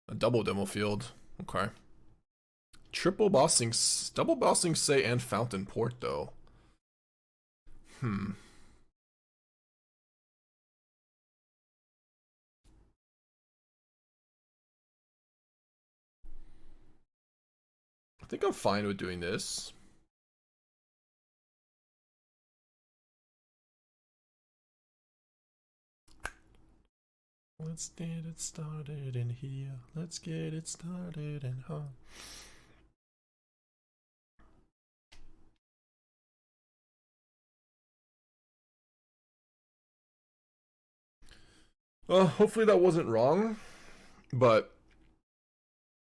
A double demo field. Okay. Double bossing say and Fountainport though. I think I'm fine with doing this. Let's get it started in here. Let's get it started in here. Hopefully that wasn't wrong, but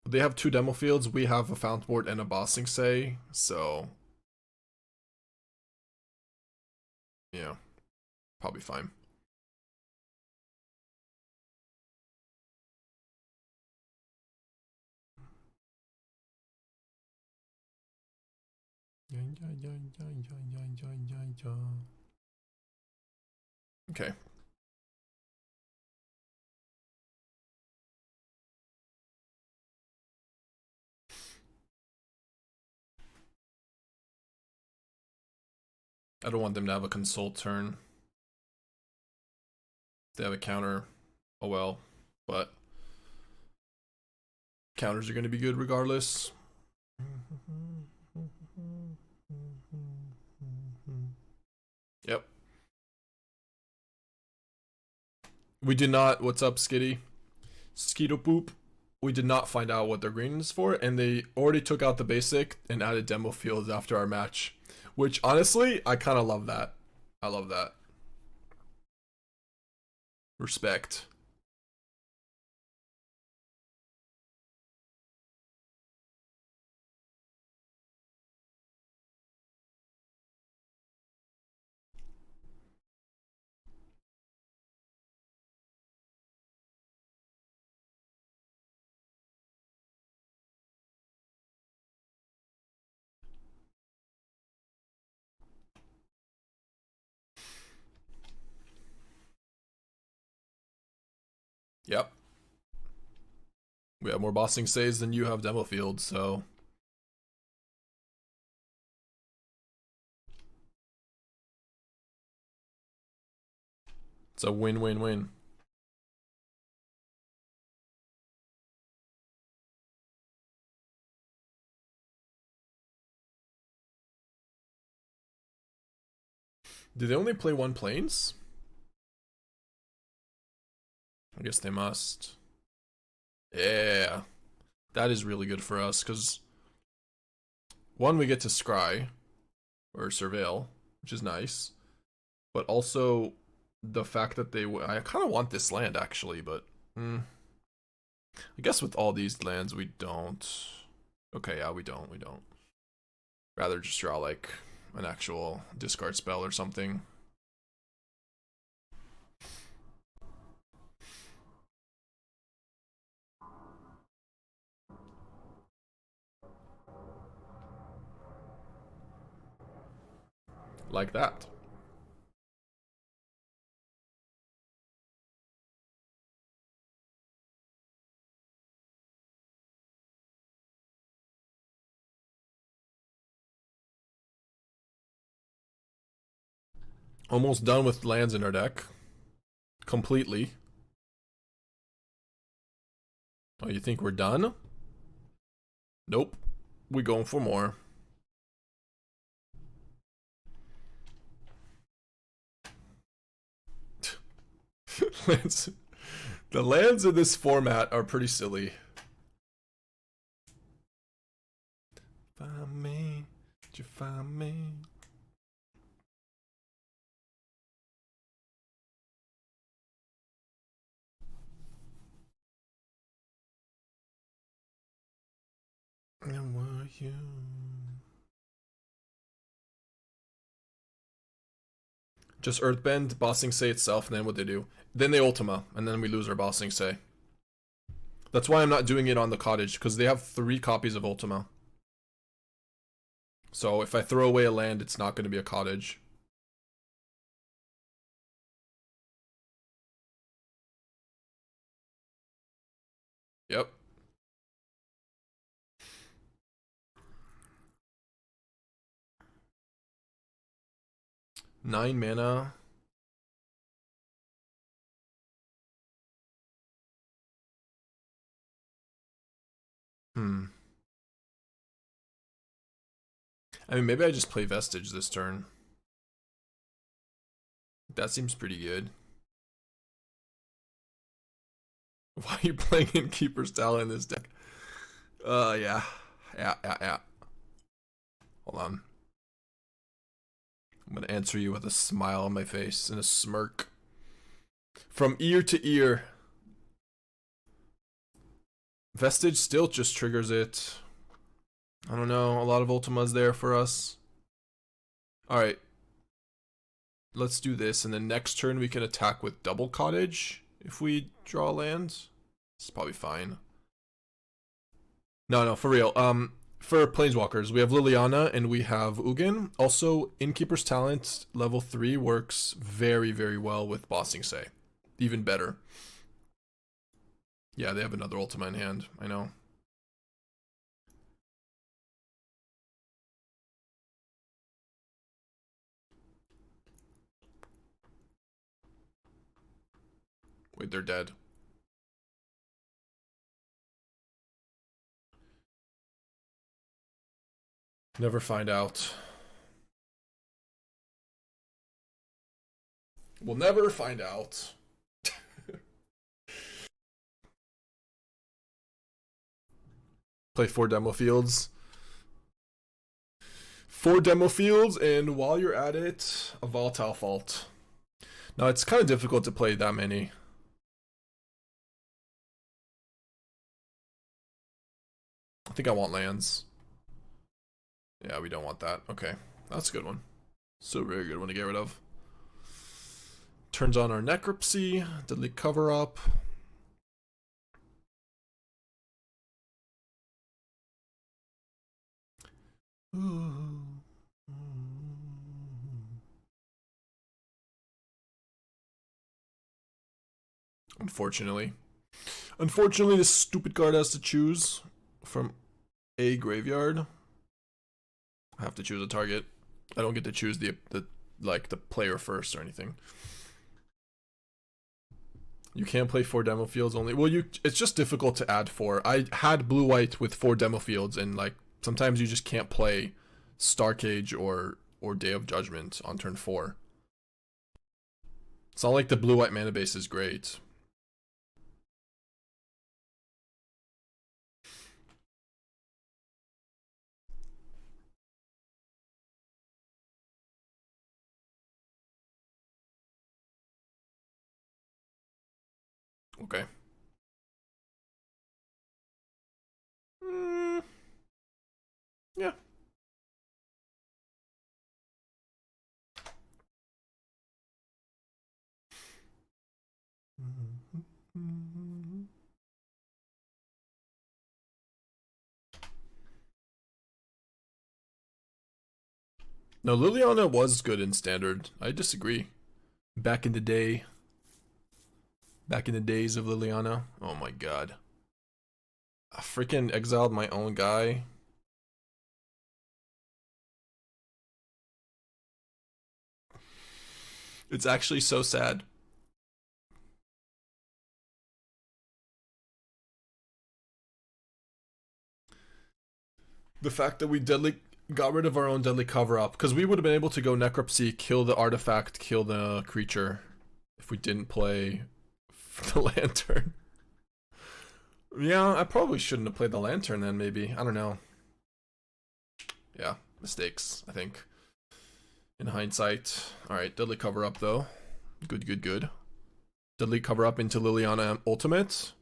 they have 2 demo fields. We have a Fountainport and a bossing say, so yeah, probably fine. Okay. I don't want them to have a consult turn. If they have a counter, oh well, but counters are going to be good regardless. Yep. We did not. What's up, Skitty? Skeeto Poop. We did not find out what their green is for, and they already took out the basic and added demo fields after our match. Which, honestly, I kind of love that. I love that. Respect. Yep. We have more bossing saves than you have demo fields, so... It's a win-win-win. Do they only play 1 planes? I guess they must. Yeah. That is really good for us, because... 1, we get to scry. Or surveil, which is nice. But also, the fact that they... I kind of want this land, actually, but... I guess with all these lands, we don't... Okay, yeah, we don't. Rather just draw, like, an actual discard spell or something. Like that. Almost done with lands in our deck. Completely. Oh, you think we're done? Nope. We going for more. The lands in this format are pretty silly. Find me, did you find me? And were you? Just Earthbend, Bossing Say itself, and then what they do. Then they Ultima, and then we lose our Bossing Say. That's why I'm not doing it on the Cottage, because they have 3 copies of Ultima. So if I throw away a land, it's not going to be a Cottage. Yep. Nine mana. I mean, maybe I just play Vestige this turn. That seems pretty good. Why are you playing Innkeeper style in this deck? Yeah. Yeah. Hold on. I'm gonna answer you with a smile on my face and a smirk. From ear to ear. Vestige still just triggers it. I don't know, a lot of Ultimas there for us. Alright. Let's do this, and then next turn we can attack with double Cottage if we draw land. It's probably fine. No, for real. For Planeswalkers, we have Liliana and we have Ugin. Also, Innkeeper's Talent level 3 works very, very well with Bossing Say. Even better. Yeah, they have another Ultima in hand, I know. Wait, they're dead. Never find out. We'll never find out. Play 4 demo fields. 4 demo fields, and while you're at it, a Volatile Fault. Now, it's kind of difficult to play that many. I think I want lands. Yeah, we don't want that. Okay, that's a good one. So very good one to get rid of. Turns on our Necropsy, Deadly Cover-Up. Unfortunately, this stupid card has to choose from a graveyard. I have to choose a target. I don't get to choose the player first or anything. You can't play 4 demo fields only. Well, it's just difficult to add 4. I had blue-white with 4 demo fields, and like sometimes you just can't play Starcage or Day of Judgment on turn 4. It's not like the blue-white mana base is great. Okay. Yeah. No, Liliana was good in Standard. I disagree. Back in the day. Back in the days of Liliana. Oh my god. I freaking exiled my own guy. It's actually so sad. The fact that we got rid of our own deadly cover-up, because we would have been able to go Necropsy, kill the artifact, kill the creature, if we didn't play the Lantern. Yeah, I probably shouldn't have played the Lantern then, maybe. I don't know. Yeah, mistakes, I think. In hindsight. Alright, deadly cover-up though. Good. Deadly cover-up into Liliana Ultimate.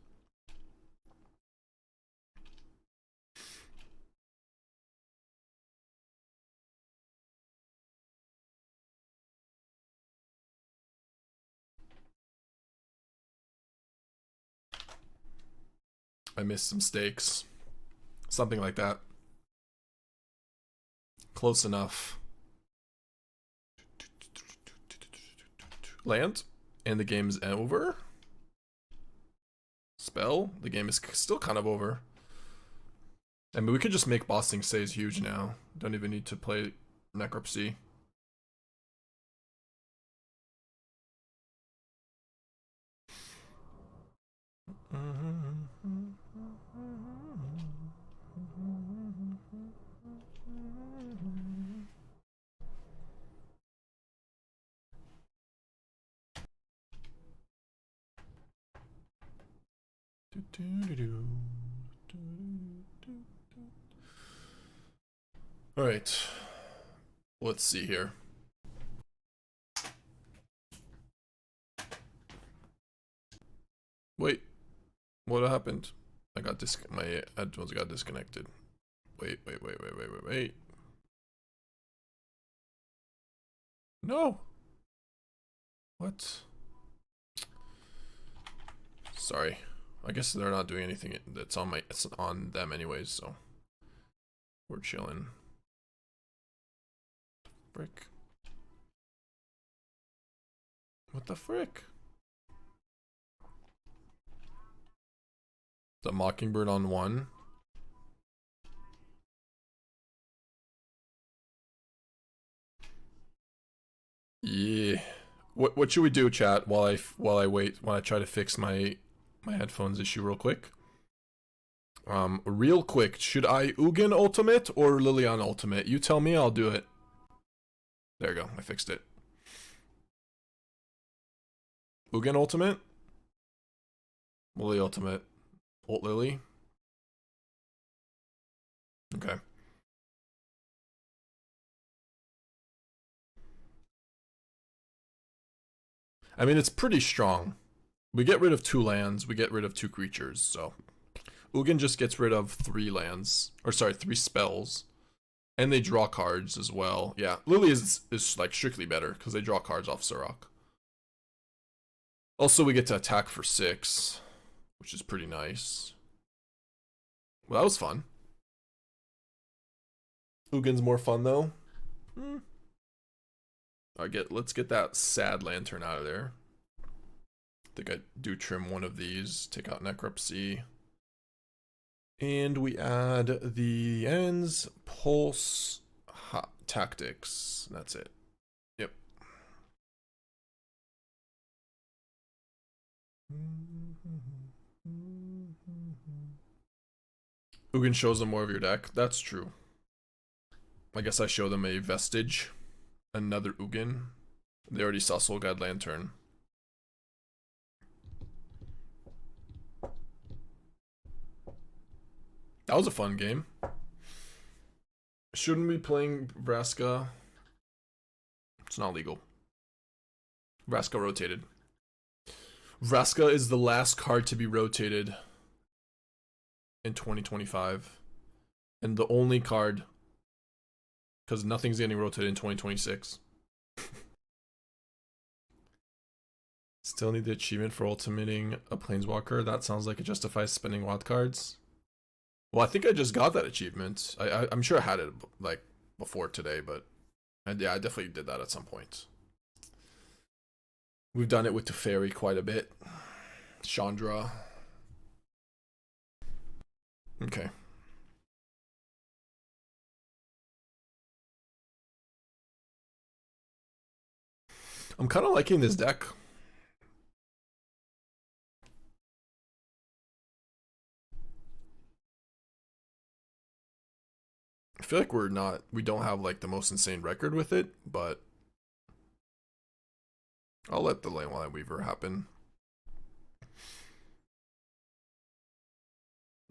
I missed some stakes. Something like that. Close enough. Land. And the game's over. spell, the game is still kind of over. I mean, we could just make bossing stays huge now. Don't even need to play Necropsy. All right, let's see here. Wait, what happened? I got my headphones got disconnected. Wait. No. What? Sorry. I guess they're not doing anything. It's on them anyways, so we're chilling. Frick. What the frick? The Mockingbird on 1. Yeah. What should we do, chat? While I wait, while I try to fix my headphones issue real quick. Real quick, should I Ugin ultimate or Liliana ultimate? You tell me, I'll do it. There you go, I fixed it. Ugin ultimate? Lily ultimate. Ult Lily? Okay. I mean, it's pretty strong. We get rid of 2 lands, we get rid of 2 creatures, so Ugin just gets rid of 3 lands. Or sorry, 3 spells. And they draw cards as well. Yeah, Lily is like strictly better because they draw cards off Surok. Also, we get to attack for 6, which is pretty nice. Well, that was fun. Ugin's more fun though. Let's get that sad lantern out of there. I think I do trim one of these, take out Necropsy. And we add the ends, Pulse, Tactics. That's it. Yep. Ugin shows them more of your deck. That's true. I guess I show them a Vestige. Another Ugin. They already saw Soul Guide Lantern. That was a fun game. Shouldn't be playing Vraska. It's not legal. Vraska rotated. Vraska is the last card to be rotated in 2025. And the only card, because nothing's getting rotated in 2026. Still need the achievement for ultimating a Planeswalker. That sounds like it justifies spending wild cards. Well, I think I just got that achievement. I'm sure I had it like before today, but yeah, I definitely did that at some point. We've done it with Teferi quite a bit. Chandra. Okay. I'm kind of liking this deck. I feel like we don't have like the most insane record with it, but I'll let the Leyline Weaver happen.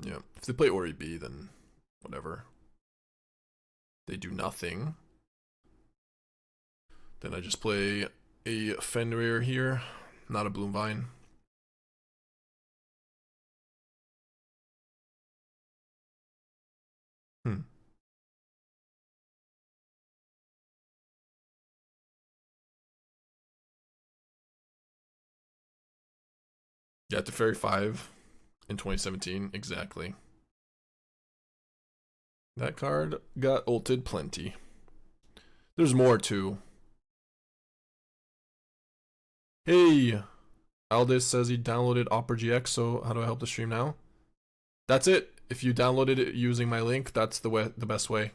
Yeah, if they play Ori B, then whatever. They do nothing. Then I just play a Fenrir here, not a Bloomvine. Yeah, Teferi 5 in 2017, exactly. That card got ulted plenty. There's more too. Hey, Aldis says he downloaded Opera GX, so how do I help the stream now? That's it. If you downloaded it using my link, that's the best way.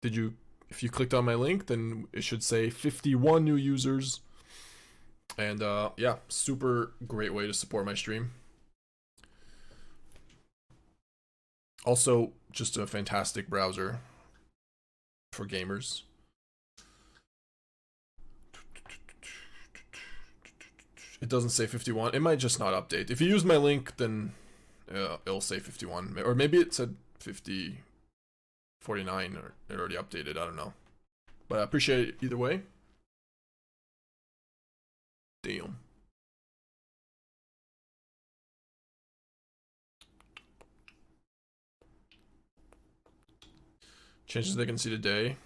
If you clicked on my link, then it should say 51 new users. And yeah, super great way to support my stream. Also, just a fantastic browser for gamers. It doesn't say 51. It might just not update. If you use my link, then it'll say 51. Or maybe it said 49, or it already updated. I don't know. But I appreciate it either way. Damn. Changes they can see today.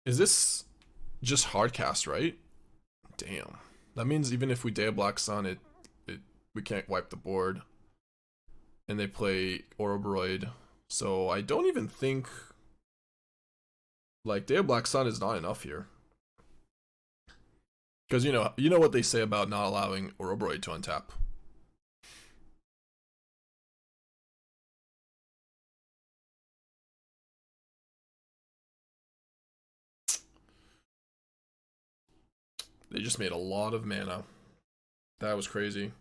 Is this just hardcast, right? Damn. That means even if we Day of Black Sun, we can't wipe the board. And they play Orobroid. So I don't even think, like, Day of Black Sun is not enough here. Because you know what they say about not allowing Orobroid to untap. They just made a lot of mana. That was crazy.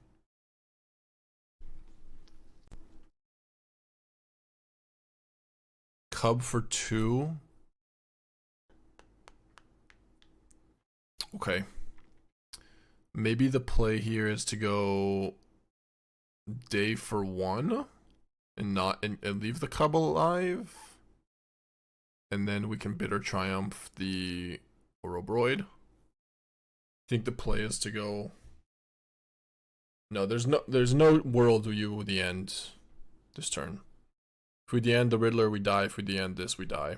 Cub for 2. Okay. Maybe the play here is to go Day for 1 and leave the Cub alive. And then we can Bitter Triumph the Orobroid. I think the play is to go. No, there's no world where you would the end this turn. If we the end the Riddler, we die. If we the end this, we die.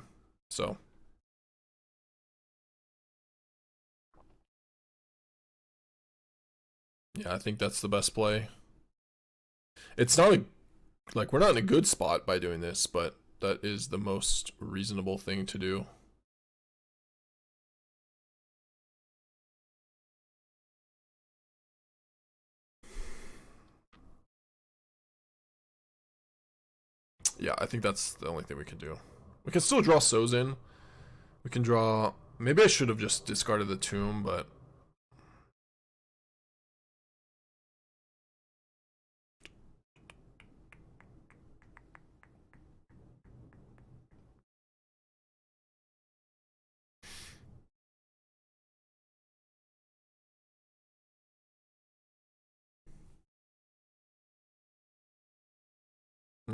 So. Yeah, I think that's the best play. It's not like we're not in a good spot by doing this, but that is the most reasonable thing to do. Yeah, I think that's the only thing we can do. We can still draw Sozin. We can draw. Maybe I should have just discarded the Tomb, but.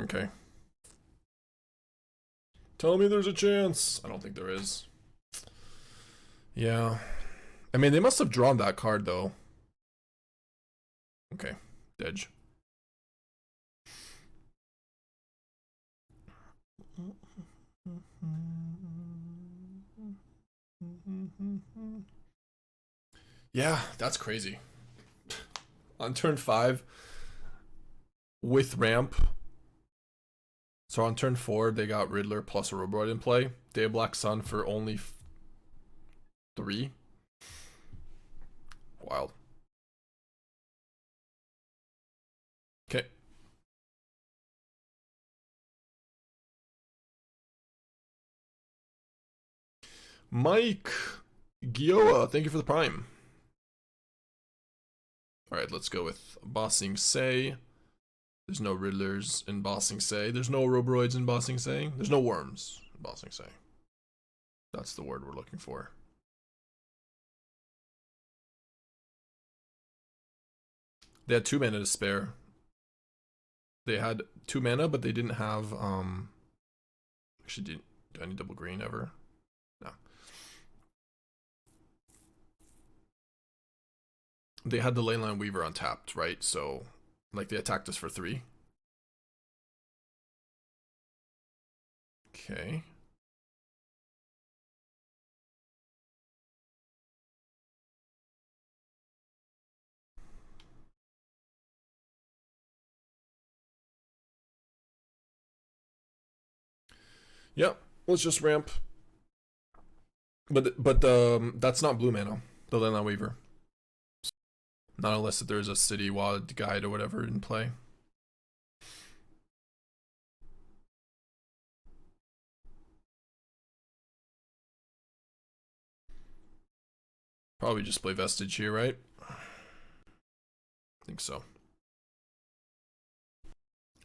Okay. Tell me there's a chance. I don't think there is. Yeah. I mean, they must have drawn that card, though. Okay. Edge. Yeah, that's crazy. On turn 5, with ramp. So on turn 4, they got Riddler plus a Orobroid in play. Day of Black Sun for only 3. Wild. Okay. Mike Gioa, thank you for the prime. Alright, let's go with Bossing Say. There's no Riddlers in Bossing Say. There's no Orobroids in Bossing Say. There's no worms in Bossing Say. That's the word we're looking for. They had 2 mana to spare. They had 2 mana, but they didn't have, actually, do I need double green ever? No. They had the Leyline Weaver untapped, right? So, like, they attacked us for 3. Okay. Yeah, let's just ramp. But that's not blue mana, the Leyline Weaver. Not unless that there's a city wide guide or whatever in play. Probably just play Vestige here, right? I think so.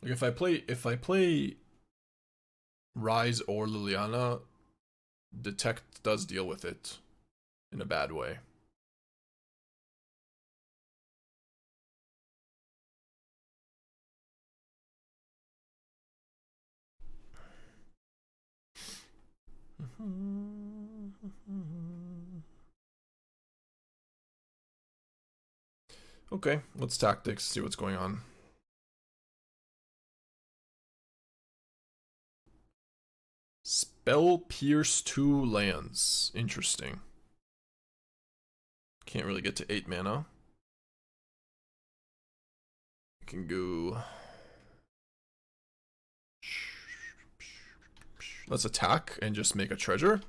Like if I play Rise or Liliana, Detect does deal with it in a bad way. Okay, let's tactics, see what's going on. Spell Pierce 2 lands. Interesting. Can't really get to 8 mana. We can go... Let's attack and just make a treasure.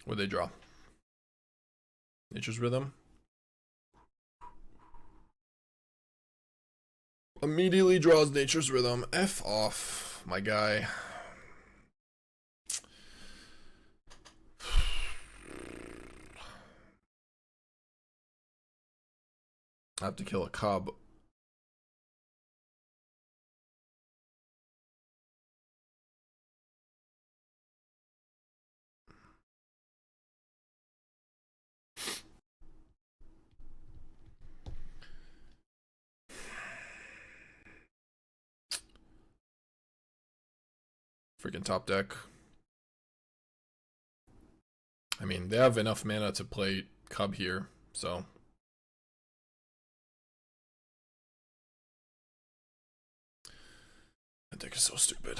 What'd they draw? Nature's Rhythm. Immediately draws Nature's Rhythm. F off, my guy. I have to kill a cub. Freaking top deck. I mean, they have enough mana to play Cub here, so. That deck is so stupid.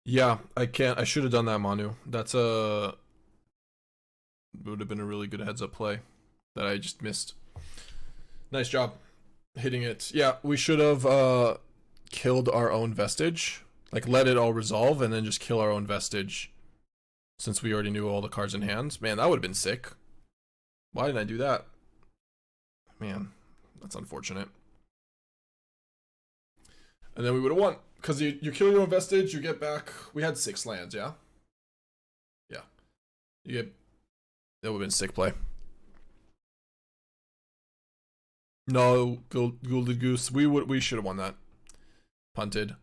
Yeah, I can't. I should have done that, Manu. That's a... would have been a really good heads-up play that I just missed. Nice job hitting it. Yeah, we should have killed our own Vestige. Like, let it all resolve and then just kill our own Vestige. Since we already knew all the cards in hand. Man, that would have been sick. Why didn't I do that? Man, that's unfortunate. And then we would have won. Because you kill your own Vestige, you get back... We had 6 lands, yeah? Yeah. You get... That would have been sick play. No, Gilded Goose. We should have won that. Punted.